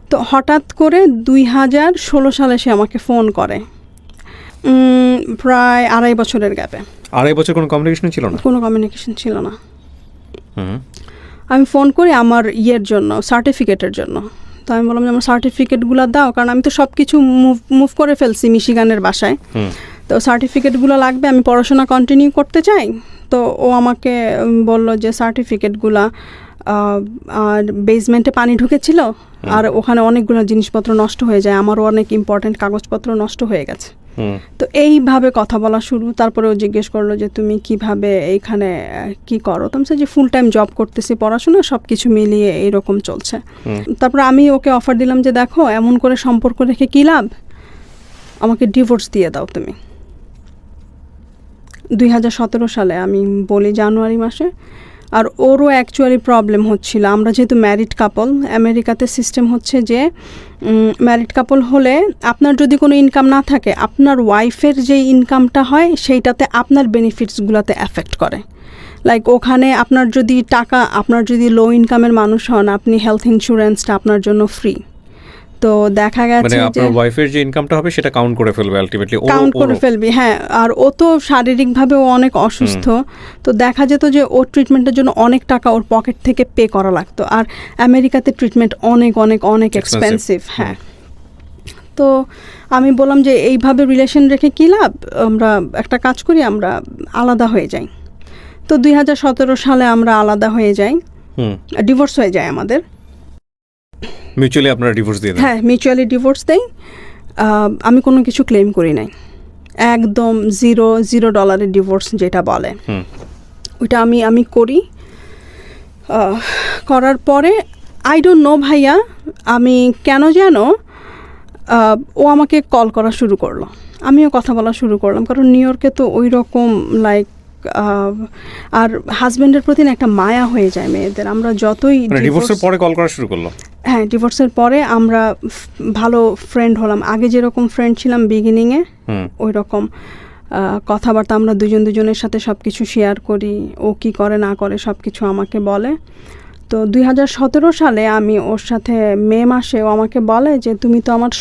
তো হঠাৎ করে 2016 সালে সে আমাকে ফোন করে, প্রায় 2.5 বছরের গ্যাপে। 2.5 বছর কোনো কমিউনিকেশন ছিল না? কোনো কমিউনিকেশন ছিল না। আমি ফোন করি আমার ইয়ের জন্য, সার্টিফিকেটের জন্য। তো আমি বললাম যে আমার সার্টিফিকেটগুলো দাও, কারণ আমি তো সব কিছু মুভ করে ফেলছি মিশিগানের বাসায়, তো সার্টিফিকেটগুলো লাগবে, আমি পড়াশোনা কন্টিনিউ করতে চাই। তো ও আমাকে বলল যে সার্টিফিকেটগুলো, আর বেসমেন্টে পানি ঢুকেছিল, আর ওখানে অনেকগুলো জিনিসপত্র নষ্ট হয়ে যায়, আমারও অনেক ইম্পর্টেন্ট কাগজপত্র নষ্ট হয়ে গেছে। তো এইভাবে কথা বলা শুরু। তারপরে ও জিজ্ঞেস করলো যে তুমি কিভাবে এইখানে কি করো। তো আমি যে ফুল টাইম জব করতেছি, পড়াশোনা সব কিছু মিলিয়ে এইরকম চলছে। তারপরে আমি ওকে অফার দিলাম যে দেখো, এমন করে সম্পর্ক রেখে কী লাভ, আমাকে ডিভোর্স দিয়ে দাও তুমি। 2017 সালে আমি বলি, জানুয়ারি মাসে। আর ওরও অ্যাকচুয়ালি প্রবলেম হচ্ছিল, আমরা যেহেতু ম্যারিড কাপল, আমেরিকাতে সিস্টেম হচ্ছে যে ম্যারিড কাপল হলে আপনার যদি কোনো ইনকাম না থাকে, আপনার ওয়াইফের যে ইনকামটা হয় সেইটাতে আপনার বেনিফিটসগুলোতে এফেক্ট করে। লাইক ওখানে আপনার যদি টাকা, আপনার যদি লো ইনকামের মানুষ হন, আপনি হেলথ ইন্স্যুরেন্সটা আপনার জন্য ফ্রি। তো দেখা গেছে মানে আপনার ওয়াইফের যে ইনকামটা হবে সেটা কাউন্ট করে ফেলবে আলটিমেটলি, কাউন্ট করে ফেলবে, হ্যাঁ। আর ও তো শারীরিকভাবে ও অনেক অসুস্থ, তো দেখা যেত যে ওর ট্রিটমেন্টের জন্য অনেক টাকা ওর পকেট থেকে পে করা লাগতো। আর আমেরিকাতে ট্রিটমেন্ট অনেক অনেক অনেক এক্সপেন্সিভ, হ্যাঁ। তো আমি বললাম যে এইভাবে রিলেশন রেখে কী লাভ, আমরা একটা কাজ করি, আমরা আলাদা হয়ে যাই। তো 2017 সালে আমরা আলাদা হয়ে যাই, ডিভোর্স হয়ে যায় আমাদের। মিউচুয়ালি আপনারা ডিভোর্স দিয়ে দেন? হ্যাঁ, মিউচুয়ালি ডিভোর্স দেই। আমি কোনো কিছু ক্লেম করি নাই, একদম $0 ডিভোর্স যেটা বলে, ওইটা আমি করি। করার পরে আই ডোন্ট নো ভাইয়া, আমি কেন যেন ও আমাকে কল করা শুরু করলো, আমিও কথা বলা শুরু করলাম, কারণ নিউ ইয়র্কে তো ওই রকম লাইক, আর হাজব্যান্ডের প্রতি একটা মায়া হয়ে যায় মেয়েদের। আমরা যতই ডিভোর্সের পরে কল করা শুরু করলো? হ্যাঁ, ডিভোর্সের পরে আমরা ভালো ফ্রেন্ড হলাম। আগে যেরকম ফ্রেন্ড ছিলাম বিগিনিংয়ে, ওই রকম কথাবার্তা, আমরা দুজনের সাথে সব কিছু শেয়ার করি, ও কি করে না করে সব কিছু আমাকে বলে। তো 2017 সালে আমি ওর সাথে মে মাসে ও আমাকে বলে যে তুমি তো আমার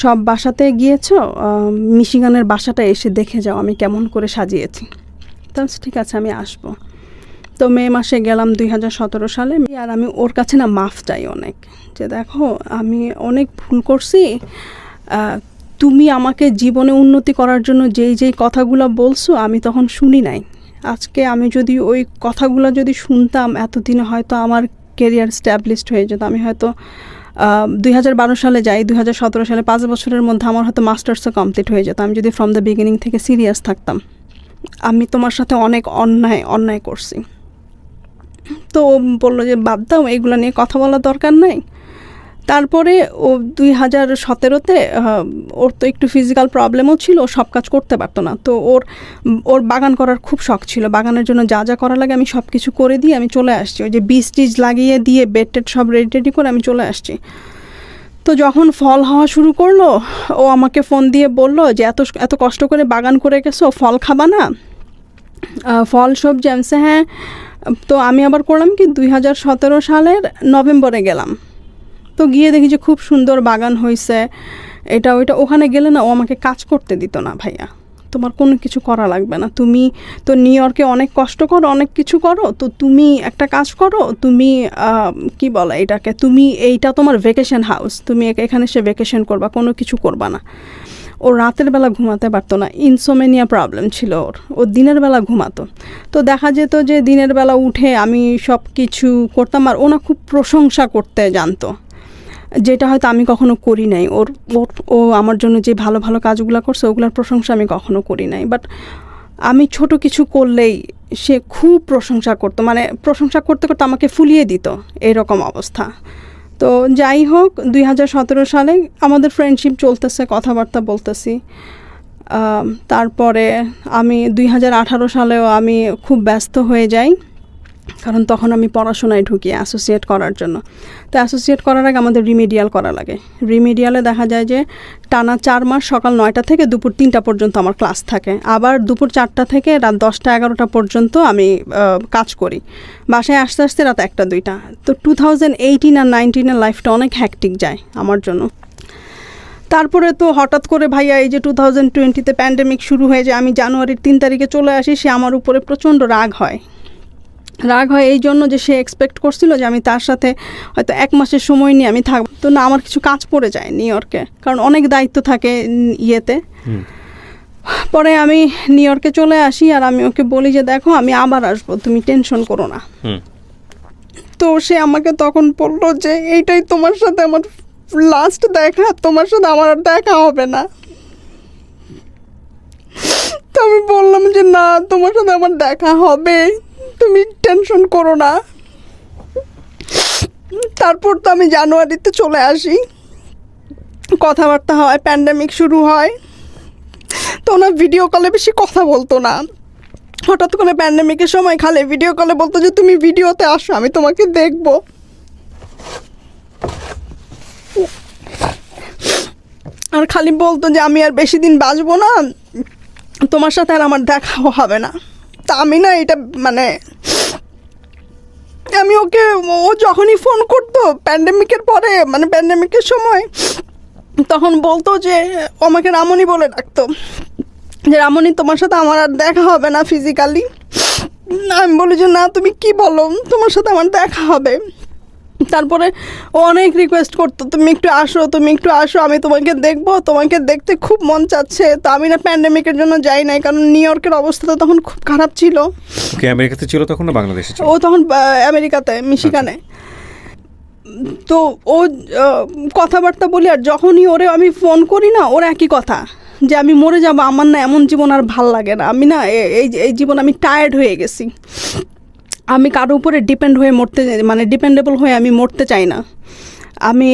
সব বাসাতে গিয়েছো, মিশিগানের বাসাটা এসে দেখে যাও আমি কেমন করে সাজিয়েছি। তো ঠিক আছে, আমি আসবো। তো মে মাসে গেলাম 2017 সালে। আর আমি ওর কাছে না মাফ চাই অনেক, যে দেখো আমি অনেক ভুল করছি, তুমি আমাকে জীবনে উন্নতি করার জন্য যেই কথাগুলো বলছো আমি তখন শুনি নাই। আজকে আমি যদি ওই কথাগুলো যদি শুনতাম, এতদিনে হয়তো আমার কেরিয়ার স্ট্যাবলিশড হয়ে যেত। আমি হয়তো 2012 সালে যাই, 2017 সালে 5 বছরের মধ্যে আমার হয়তো মাস্টার্সও কমপ্লিট হয়ে যেত, আমি যদি ফ্রম দ্য বিগিনিং থেকে সিরিয়াস থাকতাম। আমি তোমার সাথে অনেক অন্যায় করছি। তো ও বললো যে বাদ দাও, এগুলো নিয়ে কথা বলার দরকার নাই। তারপরে ও 2017-তে ওর তো একটু ফিজিক্যাল প্রবলেমও ছিল, ও সব কাজ করতে পারতো না। তো ওর বাগান করার খুব শখ ছিল, বাগানের জন্য যা করা লাগে আমি সব কিছু করে দিয়ে আমি চলে আসছি। ওই যে বীজ টিজ লাগিয়ে দিয়ে বেড টেড সব রেডি করে আমি চলে আসছি। তো যখন ফল হওয়া শুরু করলো, ও আমাকে ফোন দিয়ে বলল যে এত কষ্ট করে বাগান করে গেছো, ফল খাবা না, ফল সবজি। আমি হ্যাঁ। তো আমি আবার করলাম কি 2017 সালের নভেম্বরে গেলাম। তো গিয়ে দেখি যে খুব সুন্দর বাগান হয়েছে, এটা ওইটা। ওখানে গেলে না ও আমাকে কাজ করতে দিত না। ভাইয়া তোমার কোনো কিছু করা লাগবে না, তুমি তো নিউ ইয়র্কে অনেক কষ্ট করো, অনেক কিছু করো, তো তুমি একটা কাজ করো, তুমি কি বলে এটাকে, তুমি এইটা তোমার ভ্যাকেশন হাউস, তুমি এখানে সে ভ্যাকেশন করবা, কোনো কিছু করবা না। ও রাতের বেলা ঘুমাতে পারতো না, ইনসোমেনিয়া প্রবলেম ছিল ওর, ও দিনের বেলা ঘুমাতো। তো দেখা যেত যে দিনের বেলা উঠে আমি সব কিছু করতাম, আর ওনা খুব প্রশংসা করতে জানতো, যেটা হয়তো আমি কখনো করি নাই। ও আমার জন্য যে ভালো ভালো কাজগুলো করছে ওগুলোর প্রশংসা আমি কখনো করি নাই, বাট আমি ছোট কিছু করলেই সে খুব প্রশংসা করতো, মানে প্রশংসা করতে করতে আমাকে ফুলিয়ে দিত, এরকম অবস্থা। তো যাই হোক 2017 সালে আমাদের ফ্রেন্ডশিপ চলতেছে, কথাবার্তা বলতেছি। তারপরে আমি 2018 সালেও আমি খুব ব্যস্ত হয়ে যাই, কারণ তখন আমি পড়াশোনায় ঢুকি অ্যাসোসিয়েট করার জন্য। তো অ্যাসোসিয়েট করার আগে আমাদের রিমিডিয়াল করা লাগে। রিমিডিয়ালে দেখা যায় যে টানা 4 মাস সকাল 9টা থেকে দুপুর 3টা পর্যন্ত আমার ক্লাস থাকে, আবার দুপুর 4টা থেকে রাত 10টা 11টা পর্যন্ত আমি কাজ করি। বাসায় আসতে আসতে রাত 1টা 2টা। তো 2018 আর 19-এর লাইফটা অনেক হ্যাকটিক যায় আমার জন্য। তারপরে তো হঠাৎ করে ভাইয়া এই যে 2020-তে প্যান্ডেমিক শুরু হয়ে যায়, আমি জানুয়ারির 3 তারিখে চলে আসি। সে আমার উপরে প্রচণ্ড রাগ হয় এই জন্য যে সে এক্সপেক্ট করছিল যে আমি তার সাথে হয়তো 1 মাসের সময় নিয়ে আমি থাকবো। তো না, আমার কিছু কাজ পড়ে যায় নিউ ইয়র্কে, কারণ অনেক দায়িত্ব থাকে ইয়েতে। পরে আমি নিউ ইয়র্কে চলে আসি, আর আমি ওকে বলি যে দেখো আমি আবার আসবো, তুমি টেনশন করো না। তো সে আমাকে তখন বললো যে এইটাই তোমার সাথে আমার লাস্ট দেখা, তোমার সাথে আমার আর দেখা হবে না। তো আমি বললাম যে না, তোমার সাথে আমার দেখা হবে, তুমি টেনশন করো না। তারপর তো আমি জানুয়ারিতে চলে আসি, কথাবার্তা হয়, প্যান্ডেমিক শুরু হয়। তো ওনা ভিডিও কলে বেশি কথা বলতো না, হঠাৎ করে প্যান্ডেমিকের সময় খালি ভিডিও কলে বলতো যে তুমি ভিডিওতে আসো, আমি তোমাকে দেখবো। আর খালি বলতো যে আমি আর বেশি দিন বাঁচবো না, তোমার সাথে আর আমার দেখাও হবে না। তা আমি না এটা মানে আমি ওকে, ও যখনই ফোন করতো প্যান্ডেমিকের পরে, মানে প্যান্ডেমিকের সময়, তখন বলতো যে আমাকে রামনি বলে ডাকতো, যে রামনি তোমার সাথে আমার আর দেখা হবে না ফিজিক্যালি। আমি বলি যে না, তুমি কি বলো, তোমার সাথে আমার দেখা হবে। তারপরে ও অনেক রিকোয়েস্ট করতো, তুমি একটু আসো, তুমি একটু আসো, আমি তোমাকে দেখবো, তোমাকে দেখতে খুব মন চাচ্ছে। তো আমি না প্যান্ডেমিকের জন্য যাই নাই, কারণ নিউ ইয়র্কের অবস্থা তো তখন খুব খারাপ ছিল। আমেরিকাতে ছিল তখন না বাংলাদেশে ছিল? ও তখন আমেরিকাতে, মিশিগানে। তো ও কথাবার্তা বলি, আর যখনই ওরে আমি ফোন করি না, ওর একই কথা, যে আমি মরে যাব, আমার না এমন জীবন আর ভাল লাগে না, আমি না এই জীবন আমি টায়ার্ড হয়ে গেছি, আমি কারো উপরে ডিপেন্ড হয়ে মরতে, মানে ডিপেন্ডেবল হয়ে আমি মরতে চাই না, আমি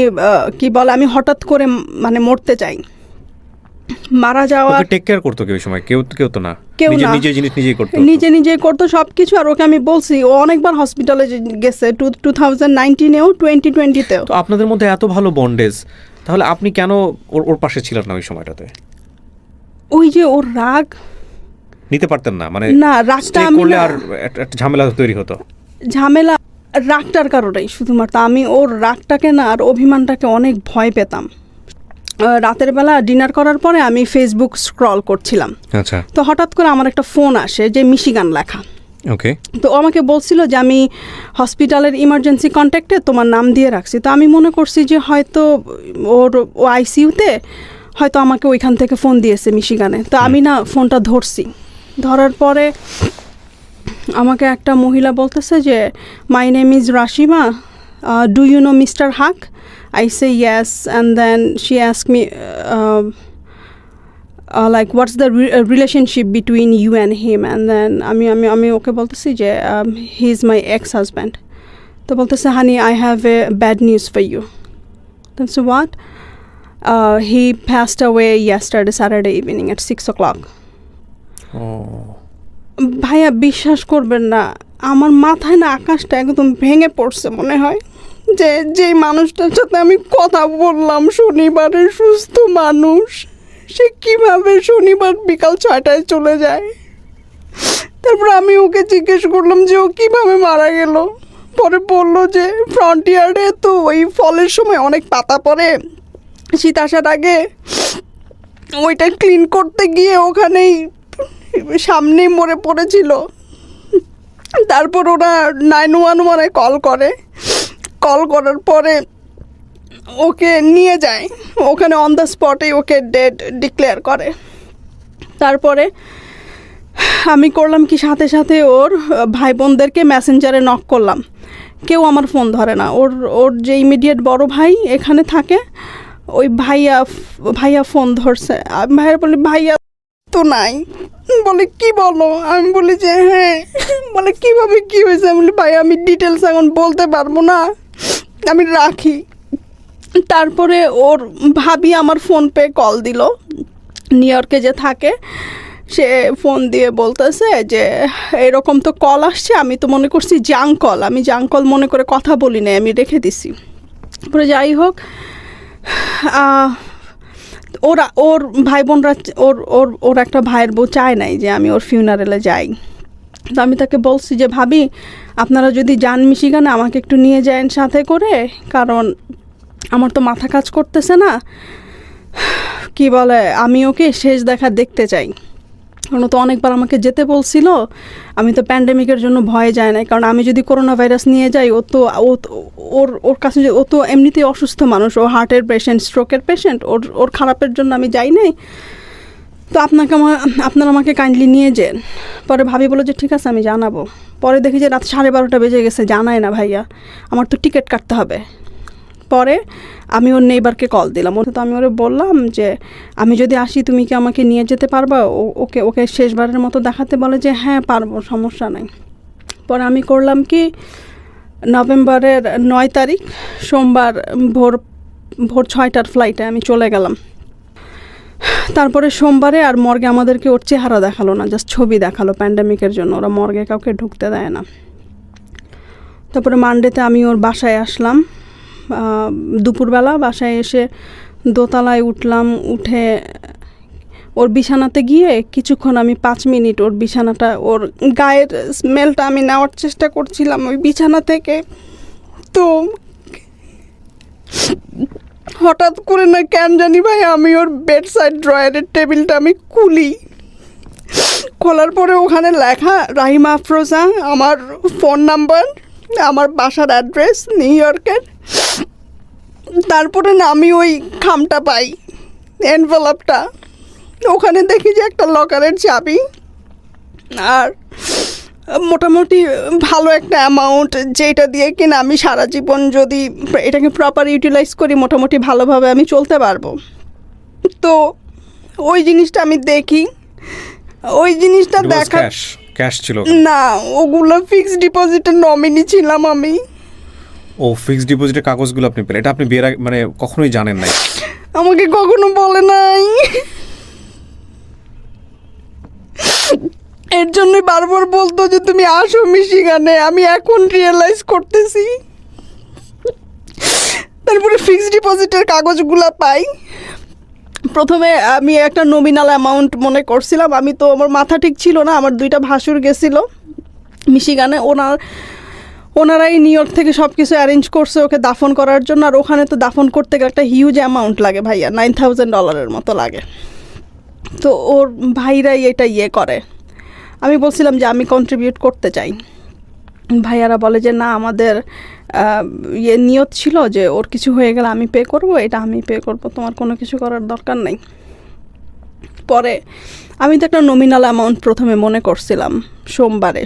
কি বলে আমি হঠাৎ করে মানে মরতে চাই। মারা যাওয়া টেক কেয়ার করতো কেউ সময়? কেউ তো না, নিজে জিনিস নিজেই করতো সব কিছু। আর ওকে আমি বলছি, ও অনেকবার হসপিটালে গেছে, 2019-এও 2020-তেও। তো আপনাদের মধ্যে এত ভালো বন্ডেজ, তাহলে আপনি কেন ওর পাশে ছিলেন না ওই সময়টাতে? ওই যে ওর রাগ নিতে পারতেন না, মানে না, রাগটা করলে আর একটা ঝামেলা তৈরি হতো। ঝামেলা রাগটার কারণেই শুধুমাত্র, আমি ওর রাগটাকে না আর অভিমানটাকে অনেক ভয় পেতাম। রাতের বেলা ডিনার করার পরে আমি ফেসবুক স্ক্রল করছিলাম, আচ্ছা, তো হঠাৎ করে আমার একটা ফোন আসে যে মিশিগান লেখা। ওকে। তো আমাকে বলছিল যে আমি হসপিটালের ইমার্জেন্সি কন্ট্যাক্টে তোমার নাম দিয়ে রাখছি। তো আমি মনে করছি যে হয়তো ও আইসিইউতে, হয়তো আমাকে ওইখান থেকে ফোন দিয়েছে মিশিগানে। তো আমি না ফোনটা ধরছি, ধরার পরে আমাকে একটা মহিলা বলতেছে যে my name is Rashima, do you know mister Haq? I say yes, and then she asked me like what's the relationship between you and him, and then আমি ওকে বলতেছি যে he is my ex-husband. তো বলতেছে honey I have a bad news for you. Then so what? He passed away yesterday Saturday evening at 6 o'clock. ভাইয়া বিশ্বাস করবেন না, আমার মাথায় না আকাশটা একদম ভেঙে পড়ছে মনে হয়। যে যেই মানুষটার সাথে আমি কথা বললাম শনিবারে, সুস্থ মানুষ, সে কিভাবে শনিবার বিকাল 6টায় চলে যায়। তারপর আমি ওকে জিজ্ঞেস করলাম যে ও কিভাবে মারা গেল। পরে বললো যে ফ্রন্ট ইয়ার্ডে তো ওই ফলের সময় অনেক পাতা পড়ে, শীত আসার আগে ওইটা ক্লিন করতে গিয়ে ওখানেই সামনেই মরে পড়েছিল। তারপর ওরা 911 কল করার পরে ওকে নিয়ে যায়, ওখানে অন দ্য স্পটেই ওকে ডেড ডিক্লেয়ার করে। তারপরে আমি করলাম কি, সাথে সাথে ওর ভাই বোনদেরকে মেসেঞ্জারে নক করলাম, কেউ আমার ফোন ধরে না। ওর যে ইমিডিয়েট বড় ভাই এখানে থাকে, ওই ভাইয়া ফোন ধরছে। আমি ভাইয়া বলি ভাইয়া তো নাই। বলে কি বলো? আমি বলি যে হ্যাঁ। বলে কিভাবে কি হয়েছে? আমি বলি ভাই আমি ডিটেলস এখন বলতে পারবো না, আমি রাখি। তারপরে ওর ভাবি আমার ফোনপে কল দিল, নিউ ইয়র্কে যে থাকে, সে ফোন দিয়ে বলতেছে যে এরকম তো কল আসছে, আমি তো মনে করছি জাঙ্ক কল, আমি জাঙ্ক কল মনে করে কথা বলি নাই, আমি রেখে দিছি। পরে যাই হোক, ওর ভাই বোনরা ওর একটা ভাইয়ের বউ চায় নাই যে আমি ওর ফিউনারেলে যাই। তো আমি তাকে বলছি যে ভাবি আপনারা যদি যান মিশিগানে আমাকে একটু নিয়ে যান সাথে করে, কারণ আমার তো মাথা কাজ করতেছে না, কি বলে আমি ওকে শেষ দেখা দেখতে চাই। কারণ তো অনেকবার আমাকে যেতে বলছিল, আমি তো প্যান্ডেমিকের জন্য ভয়ে যায় না, কারণ আমি যদি করোনা ভাইরাস নিয়ে যাই ওর কাছে, ও তো এমনিতেই অসুস্থ মানুষ, ও হার্টের পেশেন্ট, স্ট্রোকের পেশেন্ট, ওর খারাপের জন্য আমি যাই নাই। তো আপনারা আমাকে কাইন্ডলি নিয়ে যান। পরে ভাবি বলো যে ঠিক আছে আমি জানাবো। পরে দেখি যে রাত 12:30 বেজে গেছে, জানায় না ভাইয়া, আমার তো টিকিট কাটতে হবে। পরে আমি ওর নেইবারকে কল দিলাম, তো আমি ওরে বললাম যে আমি যদি আসি তুমি কি আমাকে নিয়ে যেতে পারবা? ওকে শেষবারের মতো দেখাতে। বলে যে হ্যাঁ পারবো, সমস্যা নাই। পরে আমি করলাম কি, নভেম্বরের 9 তারিখ সোমবার ভোর 6টার ফ্লাইটে আমি চলে গেলাম। তারপরে সোমবারে আর মর্গে আমাদেরকে ওর চেহারা দেখালো না, জাস্ট ছবি দেখালো, প্যান্ডেমিকের জন্য ওরা মর্গে কাউকে ঢুকতে দেয় না। তারপরে মানডেতে আমি ওর বাসায় আসলাম, দুপুরবেলা বাসায় এসে দোতলায় উঠলাম, উঠে ওর বিছানাতে গিয়ে কিছুক্ষণ আমি 5 মিনিট ওর বিছানাটা, ওর গায়ের স্মেলটা আমি নেওয়ার চেষ্টা করছিলাম ওই বিছানা থেকে। তো হঠাৎ করে না কেন জানি ভাই আমি ওর বেড সাইড ড্রয়ারের টেবিলটা আমি খোলার পরে ওখানে লেখা রাহিমা আফরোজা, আমার ফোন নাম্বার, আমার বাসার অ্যাড্রেস নিউ ইয়র্কের। তারপরে না আমি ওই খামটা পাই, এনভেলপটা, ওখানে দেখি যে একটা লকারের চাবি আর মোটামুটি ভালো একটা অ্যামাউন্ট, যেটা দিয়ে কিনা আমি সারা জীবন যদি এটাকে প্রপার ইউটিলাইজ করি মোটামুটি ভালোভাবে আমি চলতে পারবো। তো ওই জিনিসটা আমি দেখি, ওই জিনিসটা দেখা ক্যাশ ছিল না, ওগুলো ফিক্সড ডিপোজিটের নমিনি ছিলাম আমি। ও ফিক্সড ডিপোজিটের কাগজগুলো আপনি পেলেন, এটা আপনি বিয়ের আগে মানে কখনোই জানেন নাই? আমাকে কখনো বলে নাই, এর জন্যই বারবার বলতো যে তুমি আসো মিশিগানে। আমি এখন রিয়েলাইজ করতেছি। তারপরে ফিক্সড ডিপোজিটের কাগজগুলো পাই। প্রথমে আমি একটা নমিনাল অ্যামাউন্ট মনে করছিলাম, আমি তো আমার মাথা ঠিক ছিল না, আমার 2টা ভাসুর গেছিলো মিশিগানে, ওনারাই নিউ ইয়র্ক থেকে সব কিছু অ্যারেঞ্জ করছে ওকে দাফন করার জন্য। আর ওখানে তো দাফন করতে গেলে একটা হিউজ অ্যামাউন্ট লাগে ভাইয়া, $9,000 মতো লাগে। তো ওর ভাইরাই এটা করে। আমি বলছিলাম যে আমি কন্ট্রিবিউট করতে চাই। ভাইয়ারা বলে যে না, আমাদের নিয়ত ছিল যে ওর কিছু হয়ে গেলে আমি পে করব, এটা আমি পে করব, তোমার কোনো কিছু করার দরকার নেই। পরে আমি তো একটা নমিনাল অ্যামাউন্ট প্রথমে মনে করছিলাম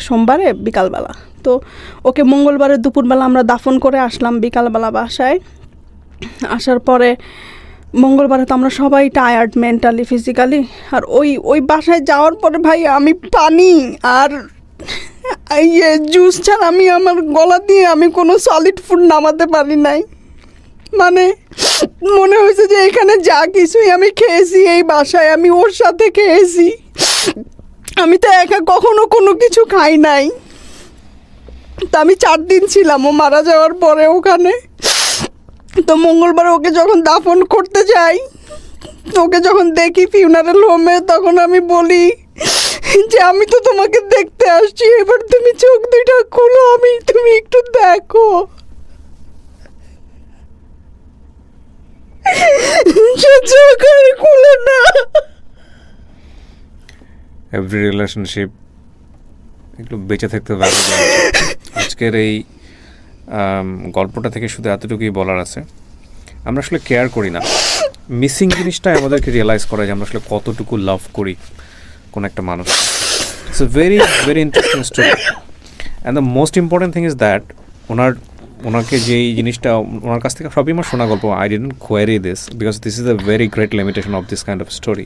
সোমবারে বিকালবেলা। তো ওকে মঙ্গলবারে দুপুরবেলা আমরা দাফন করে আসলাম বিকালবেলা বাসায়। আসার পরে মঙ্গলবারে তো আমরা সবাই টায়ার্ড মেন্টালি ফিজিক্যালি। আর ওই বাসায় যাওয়ার পরে ভাই আমি পানি আর জুস ছাড়া আমি আমার গলা দিয়ে আমি কোনো সলিড ফুড নামাতে পারি নাই। মানে মনে হয়েছে যে এখানে যা কিছুই আমি খেয়েছি এই বাসায় আমি ওর সাথে খেয়েছি, আমি তো একা কখনো কোনো কিছু খাই নাই। তো আমি 4 দিন ছিলাম ও মারা যাওয়ার পরে ওখানে। তো মঙ্গলবার ওকে যখন দাফন করতে যাই, ওকে যখন দেখি ফিউনারেল হোমে, তখন আমি বলি যে আমি তো তোমাকে দেখতে আসছি, এবার তুমি চোখ দুইটা খুলো, তুমি একটু দেখো। চোখ আর খুলে না। এভরি রিলেশনশিপ একটু বেঁচে থাকতে পারে। আজকের এই গল্পটা থেকে শুধু এতটুকুই বলার আছে, আমরা আসলে কেয়ার করি না। মিসিং জিনিসটাই আমাদেরকে রিয়েলাইজ করে যে আমরা আসলে কতটুকু লাভ করি কোন একটা মানুষ। It's a very very interesting story, and the most important thing is that ওনাকে যেই জিনিসটা ওনার কাছ থেকে সবই আমার শোনা গল্প। I didn't query this because this is the very great limitation of this kind of story.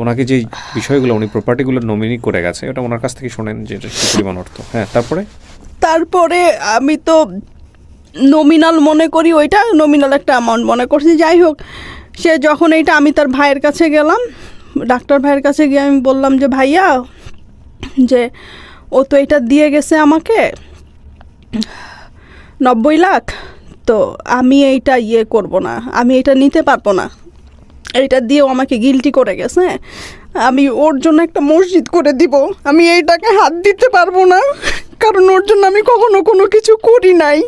ওনাকে যে বিষয়গুলো, উনি প্রপার্টিগুলো নমিনি করে গেছে, ওটা ওনার কাছ থেকে শোনেন যে এটা কী পরিমাণ অর্থ। হ্যাঁ, তারপরে আমি তো নমিনাল মনে করি, ওইটা নমিনাল একটা অ্যামাউন্ট মনে করছি। যাই হোক, সে যখন এইটা, আমি তার ভাইয়ের কাছে গেলাম, ডাক্তার ভাইয়ের কাছে গিয়ে আমি বললাম যে ভাইয়া, যে ও তো এটা দিয়ে গেছে আমাকে 90 লাখ, তো আমি এইটা করব না, আমি এটা নিতে পারবো না, এইটা দিয়েও আমাকে গিল্টি করে গেছে, আমি ওর জন্য একটা মসজিদ করে দিব, আমি এইটাকে হাত দিতে পারবো না, কারণ ওর জন্য আমি কখনো কোনো কিছু করি নাই।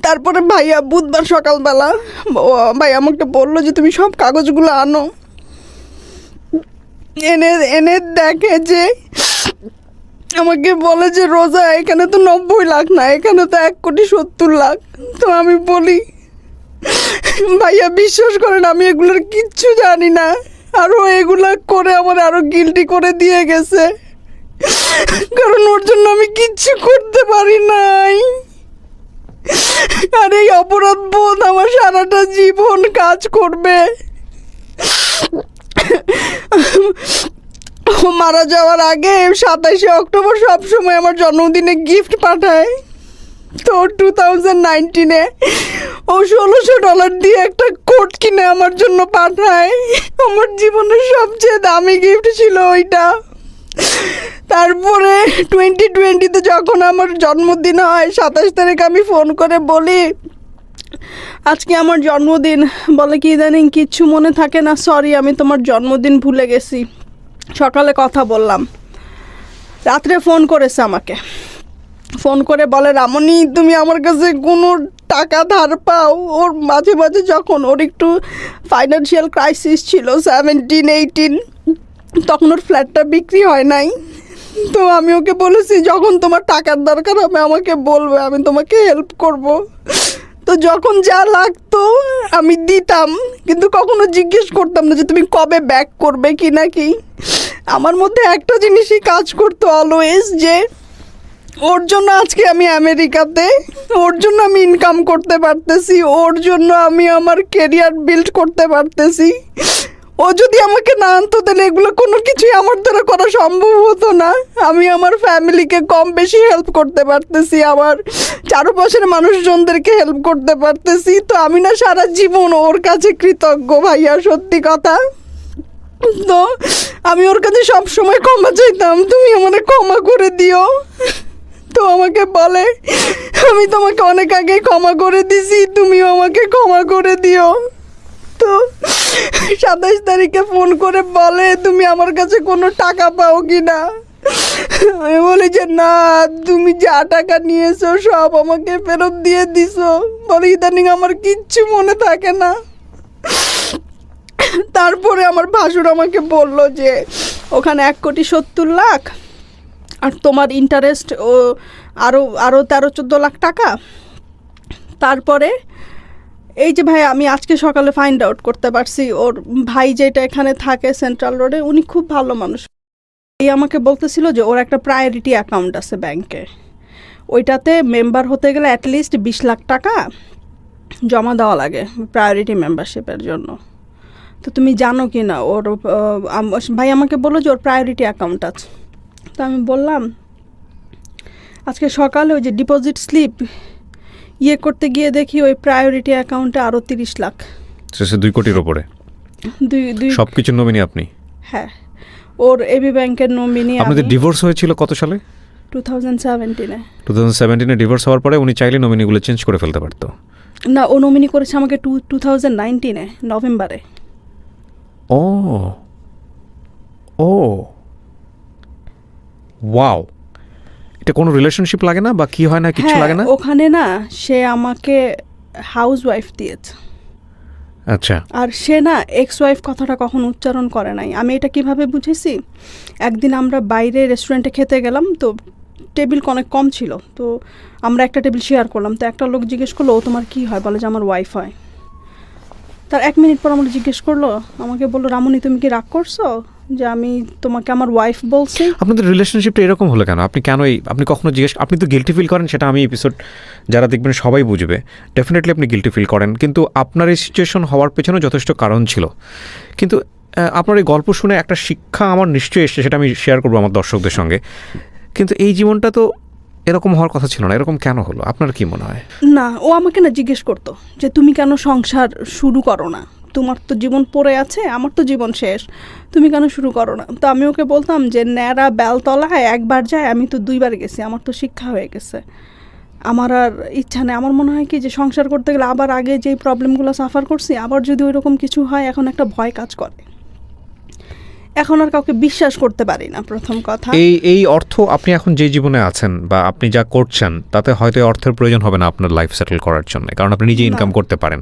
তারপরে ভাইয়া বুধবার সকালবেলা ভাই আমাকে বললো যে তুমি সব কাগজগুলো আনো, এনে দেখে যে আমাকে বলে যে রোজা, এখানে তো 90 লাখ না, এখানে তো 1,70 লাখ। তো আমি বলি ভাইয়া বিশ্বাস করেন আমি এগুলোর কিচ্ছু জানি না, আরও এগুলা করে আমার আরও গিল্টি করে দিয়ে গেছে, কারণ ওর জন্য আমি কিচ্ছু করতে পারি নাই। আর এই অপরাধ বোধ আমার সারাটা জীবন কাজ করবে। ও মারা যাওয়ার আগে 27শে অক্টোবর সবসময় আমার জন্মদিনে গিফট পাঠায়। তো 2019-এ ও $1,600 দিয়ে একটা কোট কিনে আমার জন্য পাঠায়। আমার জীবনের সবচেয়ে দামি গিফট ছিল ওইটা। তারপরে 2020-তে যখন আমার জন্মদিন হয়, 27 তারিখ, আমি ফোন করে বলি আজকে আমার জন্মদিন। বলে কি ইদানিং কিচ্ছু মনে থাকে না, সরি আমি তোমার জন্মদিন ভুলে গেছি। সকালে কথা বললাম, রাত্রে ফোন করেছে আমাকে, ফোন করে বলে রামনি তুমি আমার কাছে কোনো টাকা ধার পাও? ওর মাঝে মাঝে যখন ওর একটু ফাইন্যান্সিয়াল ক্রাইসিস ছিল 17-18, তখন ওর ফ্ল্যাটটা বিক্রি হয় নাই। তো আমি ওকে বলেছি যখন তোমার টাকার দরকার হবে আমাকে বলবে, আমি তোমাকে হেল্প করব। তো যখন যা লাগতো আমি দিতাম, কিন্তু কখনো জিজ্ঞেস করতাম না যে তুমি কবে ব্যাক করবে কি নাকি। আমার মধ্যে একটা জিনিসই কাজ করতো অলওয়েজ, যে ওর জন্য আজকে আমি আমেরিকাতে, ওর জন্য আমি ইনকাম করতে পারতেছি, ওর জন্য আমি আমার কেরিয়ার বিল্ড করতে পারতেছি। ও যদি আমাকে না আনতো তাহলে এগুলো কোনো কিছুই আমার দ্বারা করা সম্ভব হতো না। আমি আমার ফ্যামিলিকে কম বেশি হেল্প করতে পারতেছি, আমার চারপাশের মানুষজনদেরকে হেল্প করতে পারতেছি। তো আমি না সারা জীবন ওর কাছে কৃতজ্ঞ ভাইয়া, সত্যি কথা। তো আমি ওর কাছে সবসময় ক্ষমা চাইতাম, তুমি আমাকে ক্ষমা করে দিও। তো আমাকে বলে আমি তোমাকে অনেক আগে ক্ষমা করে দিছি, তুমিও আমাকে ক্ষমা করে দিও। তো 27 তারিখে ফোন করে বলে তুমি আমার কাছে কোনো টাকা পাও কি না। আমি বলি যে না, তুমি যা টাকা নিয়েছো সব আমাকে ফেরত দিয়ে দিছো। বলে ইদানিং আমার কিচ্ছু মনে থাকে না। তারপরে আমার ভাসুর আমাকে বলল যে ওখানে 1,70 লাখ, আর তোমার ইন্টারেস্ট ও আরও 13-14 লাখ টাকা। তারপরে এই যে ভাই, আমি আজকে সকালে ফাইন্ড আউট করতে পারছি ওর ভাই যেটা এখানে থাকে সেন্ট্রাল রোডে, উনি খুব ভালো মানুষ। এই আমাকে বলতেছিল যে ওর একটা প্রায়োরিটি অ্যাকাউন্ট আছে ব্যাংকে, ওইটাতে মেম্বার হতে গেলে অ্যাটলিস্ট 20 লাখ টাকা জমা দেওয়া লাগে প্রায়োরিটি মেম্বারশিপের জন্য। তো তুমি জানো কি না ওর ভাই আমাকে বললো যে ওর প্রায়োরিটি অ্যাকাউন্ট আছে। তো আমি বললাম আজকে সকালে ওই যে ডিপোজিট স্লিপ করতে গিয়ে দেখি ওই প্রায়োরিটি অ্যাকাউন্টে আরও 30 লাখ, 2 কোটির ওপরে। দুই সব কিছু নমিনি আপনি? হ্যাঁ, ওর এবি ব্যাংকের নমিনি। আপনাদের ডিভোর্স হয়েছিল কত সালে? 2017-এ। 2017-এ ডিভোর্স হওয়ার পরে উনি চাইলে নমিনিগুলো চেঞ্জ করে ফেলতে পারতো? না, ও নমিনি করেছে আমাকে 2019-এ নভেম্বরে। ও ও ওয়াও, এটা কোনো রিলেশনশিপ লাগে না বা কি হয় না, কিছু লাগে না? ওখানে না সে আমাকে হাউস ওয়াইফ দিয়েছে। আচ্ছা। আর সে না এক্স ওয়াইফ কথাটা কখনো উচ্চারণ করে নাই। আমি এটা কিভাবে বুঝেছি, একদিন আমরা বাইরে রেস্টুরেন্টে খেতে গেলাম, তো টেবিল অনেক কম ছিল, তো আমরা একটা টেবিল শেয়ার করলাম। তো একটা লোক জিজ্ঞেস করলো, ও তোমার কী হয়? বলে যে আমার ওয়াইফ হয়। তার 1 মিনিট পর আমরা জিজ্ঞেস করলো, আমাকে বললো, রামুনি তুমি কি রাগ করছো যে আমি তোমাকে আমার ওয়াইফ বলছি? আপনাদের রিলেশনশিপটা এরকম হলো কেন? আপনি কেন আপনি কখনো জিজ্ঞেস, আপনি তো গিল্টি ফিল করেন, সেটা আমি এপিসোড যারা দেখবেন সবাই বুঝবে, ডেফিনেটলি আপনি গিল্টি ফিল করেন, কিন্তু আপনার এই সিচুয়েশন হওয়ার পেছনে যথেষ্ট কারণ ছিল। কিন্তু আপনার এই গল্প শুনে একটা শিক্ষা আমার নিশ্চয়ই এসছে, সেটা আমি শেয়ার করবো আমার দর্শকদের সঙ্গে। কিন্তু এই জীবনটা তো এরকম হওয়ার কথা ছিল না, এরকম কেন হলো আপনার কি মনে হয়? না, ও আমাকে না জিজ্ঞেস করতো যে তুমি কেন সংসার শুরু করো না, তোমার তো জীবন পড়ে আছে, আমার তো জীবন শেষ, তুমি কেন শুরু করো না? তো আমি ওকে বলতাম যে ন্যাড়া বেলতলায় একবার যায়, আমি তো 2 বার গেছি, আমার তো শিক্ষা হয়ে গেছে, আমার আর ইচ্ছা নেই। আমার মনে হয় কি যে সংসার করতে গেলে আবার আগে যেই প্রবলেমগুলো সাফার করছি, আবার যদি ওই রকম কিছু হয়, এখন একটা ভয় কাজ করে, এখন আর কাউকে বিশ্বাস করতে পারি না। প্রথম কথা, এই অর্থ আপনি এখন যে জীবনে আছেন বা আপনি যা করছেন, তাতে হয়তো অর্থের প্রয়োজন হবে না আপনার লাইফ সেটেল করার জন্য, কারণ আপনি নিজে ইনকাম করতে পারেন।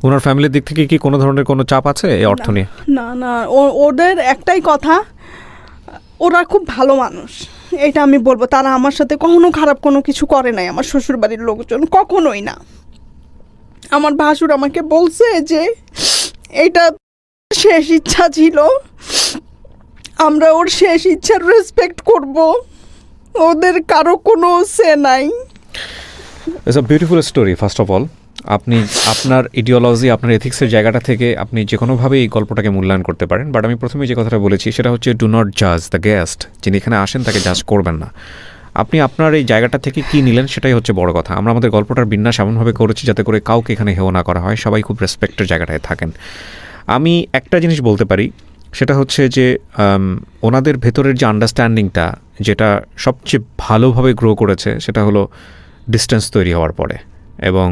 ওনার ফ্যামিলির দিক থেকে কি কোনো ধরনের কোনো চাপ আছে এই অর্থ নিয়ে? না না, ওদের একটাই কথা, ওরা খুব ভালো মানুষ, এটা আমি বলবো। তারা আমার সাথে কখনো খারাপ কোনো কিছু করে নাই, আমার শ্বশুরবাড়ির লোকজন কখনোই না। আমার ভাসুর আমাকে বলছে যে এটা শেষ ইচ্ছা ছিল, আমরা ওর শেষ ইচ্ছার রেসপেক্ট করব, ওদের কারো কোনো সে নাই। It's a beautiful story. First of all, আপনি আপনার ইডিওলজি, আপনার এথিক্সের জায়গাটা থেকে আপনি যে কোনোভাবে এই গল্পটাকে মূল্যায়ন করতে পারেন। বাট আমি প্রথমে যে কথাটা বলেছি সেটা হচ্ছে, ডু নট জাজ দ্য গেস্ট। যিনি এখানে আসেন তাকে জাজ করবেন না। আপনি আপনার এই জায়গাটা থেকে কী নিলেন সেটাই হচ্ছে বড় কথা। আমরা আমাদের গল্পটার বিন্যাস এমনভাবে করেছি যাতে করে কাউকে এখানে হেও না করা হয়, সবাই খুব রেসপেক্টের জায়গাটায় থাকেন। আমি একটা জিনিস বলতে পারি, সেটা হচ্ছে যে ওনাদের ভেতরের যে আন্ডারস্ট্যান্ডিংটা, যেটা সবচেয়ে ভালোভাবে গ্রো করেছে, সেটা হলো ডিস্টেন্স তৈরি হওয়ার পরে। এবং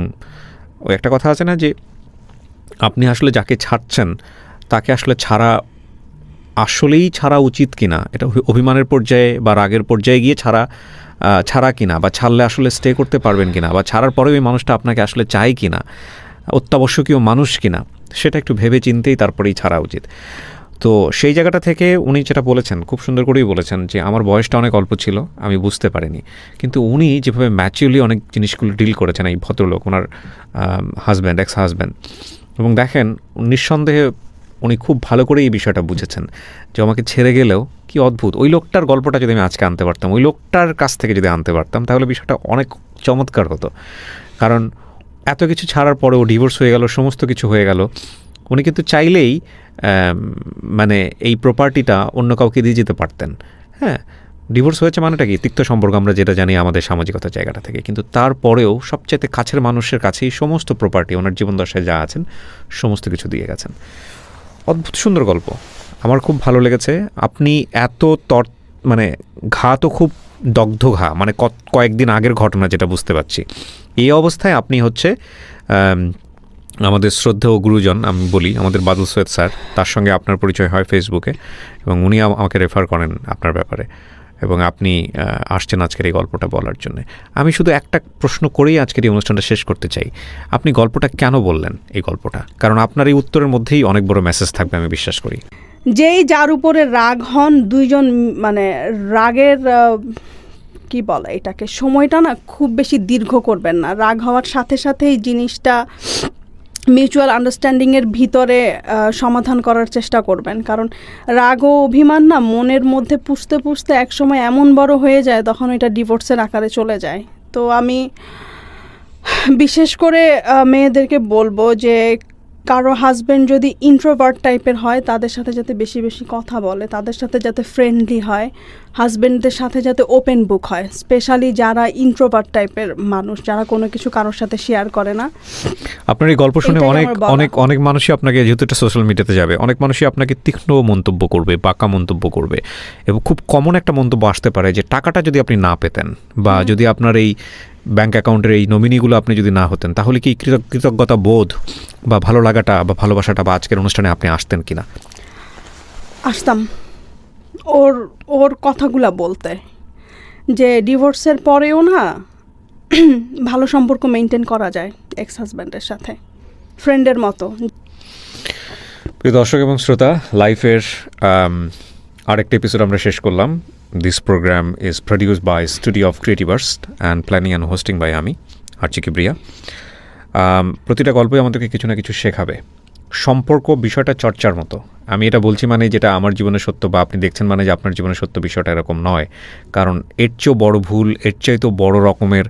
ওই একটা কথা আছে না যে আপনি আসলে যাকে ছাড়ছেন তাকে আসলে আসলেই ছাড়া উচিত কিনা, এটা অভিমানের পর্যায়ে বা রাগের পর্যায়ে গিয়ে ছাড়া কিনা, বা ছাড়লে আসলে স্টে করতে পারবেন কিনা, বা ছাড়ার পরেও ওই মানুষটা আপনাকে আসলে চায় কিনা, অত্যাবশ্যকীয় মানুষ কিনা, সেটা একটু ভেবে চিন্তেই তারপরেই ছাড়া উচিত। তো সেই জায়গাটা থেকে উনি যেটা বলেছেন, খুব সুন্দর করেই বলেছেন যে আমার বয়সটা অনেক অল্প ছিল, আমি বুঝতে পারিনি। কিন্তু উনি যেভাবে ম্যাচিউরলি অনেক জিনিসগুলো ডিল করেছেন, এই ভদ্রলোক, ওনার হাজব্যান্ড, এক্স হাজব্যান্ড, এবং দেখেন নিঃসন্দেহে উনি খুব ভালো করে এই বিষয়টা বুঝেছেন যে আমাকে ছেড়ে গেলেও কি অদ্ভুত। ওই লোকটার গল্পটা যদি আমি আজকে আনতে পারতাম, ওই লোকটার কাছ থেকে যদি আনতে পারতাম, তাহলে বিষয়টা অনেক চমৎকার হতো। কারণ এত কিছু ছাড়ার পরেও ডিভোর্স হয়ে গেল, সমস্ত কিছু হয়ে গেল, উনি কিন্তু চাইলেই মানে এই প্রপার্টিটা অন্য কাউকে দিয়ে যেতে পারতেন। হ্যাঁ, ডিভোর্স হয়েছে মানেটা কি? তিক্ত সম্পর্ক, আমরা যেটা জানি আমাদের সামাজিকতার জায়গাটা থেকে। কিন্তু তারপরেও সবচেয়ে কাছের মানুষের কাছেই সমস্ত প্রপার্টি, ওনার জীবনদশায় যা আছেন সমস্ত কিছু দিয়ে গেছেন। অদ্ভুত সুন্দর গল্প, আমার খুব ভালো লেগেছে। আপনি এত মানে ঘা তো খুব দগ্ধ ঘা, মানে কয়েকদিন আগের ঘটনা যেটা বুঝতে পারছি। এই অবস্থায় আপনি হচ্ছে আমাদের শ্রদ্ধেয় গুরুজন, আমি বলি আমাদের বাদল সৈয়দ স্যার, তার সঙ্গে আপনার পরিচয় হয় ফেসবুকে, এবং উনি আমাকে রেফার করেন আপনার ব্যাপারে, এবং আপনি আসছেন আজকের এই গল্পটা বলার জন্য। আমি শুধু একটা প্রশ্ন করেই আজকের এই অনুষ্ঠানটা শেষ করতে চাই, আপনি গল্পটা কেন বললেন এই গল্পটা? কারণ আপনার এই উত্তরের মধ্যেই অনেক বড় মেসেজ থাকবে আমি বিশ্বাস করি। যেই যার উপরে রাগ হন, দুইজন মানে রাগের কি বলে এটাকে, সময়টা না খুব বেশি দীর্ঘ করবেন না। রাগ হওয়ার সাথে সাথেই জিনিসটা মিউচুয়াল আন্ডারস্ট্যান্ডিংয়ের ভিতরে সমাধান করার চেষ্টা করবেন। কারণ রাগ ও অভিমান না মনের মধ্যে পুষতে পুষতে একসময় এমন বড় হয়ে যায়, তখন এটা ডিভোর্সের আকারে চলে যায়। তো আমি বিশেষ করে মেয়েদেরকে বলবো যে কারো হাজব্যান্ড যদি ইন্ট্রোভার্ট টাইপের হয় তাদের সাথে যাতে বেশি বেশি কথা বলে, তাদের সাথে যাতে ফ্রেন্ডলি হয়, হাজব্যান্ডদের সাথে যাতে ওপেন বুক হয়, স্পেশালি যারা ইন্ট্রোভার্ট টাইপের মানুষ, যারা কোনো কিছু কারোর সাথে শেয়ার করে না। আপনার এই গল্প শুনে অনেক মানুষই আপনাকে, যেহেতু এটা সোশ্যাল মিডিয়াতে যাবে, অনেক মানুষই আপনাকে তীক্ষ্ণ মন্তব্য করবে, বাঁকা মন্তব্য করবে, এবং খুব কমন একটা মন্তব্য আসতে পারে যে টাকাটা যদি আপনি না পেতেন বা যদি আপনার এই ব্যাংক অ্যাকাউন্টের এই নমিনিগুলো আপনি যদি না হতেন, তাহলে কি কৃতজ্ঞতা বোধ বা ভালো লাগাটা বা ভালোবাসাটা বা আজকের অনুষ্ঠানে আপনি আসতেন কিনা? আসতাম ওর কথাগুলা বলতে, যে ডিভোর্সের পরেও না ভালো সম্পর্ক মেনটেন করা যায় এক্স হাজব্যান্ডের সাথে, ফ্রেন্ডের মতো। প্রিয় দর্শক এবং শ্রোতা, লাইফের আরেকটা এপিসোড আমরা শেষ করলাম। This programme is produced by studio of Creativerse and planning and hosting by আমি আর্চি কিবরিয়া। প্রতিটা গল্পই আমাদেরকে কিছু না কিছু শেখাবে। সম্পর্ক বিষয়টা চর্চার মতো। আমি এটা বলছি মানে যেটা আমার জীবনে সত্য বা আপনি দেখছেন মানে যে আপনার জীবনে সত্য, বিষয়টা এরকম নয়। কারণ এর চেয়েও বড় ভুল, এর চাইতেও বড় রকমের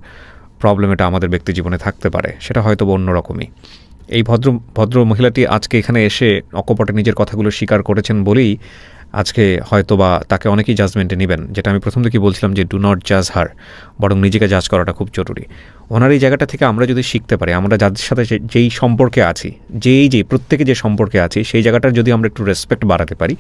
প্রবলেম এটা আমাদের ব্যক্তি জীবনে থাকতে পারে, সেটা হয়তো অন্য রকমই। এই ভদ্র মহিলাটি আজকে এখানে এসে অকপটে নিজের কথাগুলো স্বীকার করেছেন বলেই আজকে হয়তো বা তাকে অনেকেই জাজমেন্টে নেবেন, যেটা আমি প্রথম থেকেই বলছিলাম যে ডু নট জাজ হার, বরং নিজেকে জাজ করাটা খুব জরুরি। ওনার এই জায়গাটা থেকে আমরা যদি শিখতে পারি, আমরা যাদের সাথে যেই সম্পর্কে আছি, প্রত্যেকে যে সম্পর্কে আছি, সেই জায়গাটার যদি আমরা একটু রেসপেক্ট বাড়াতে পারি,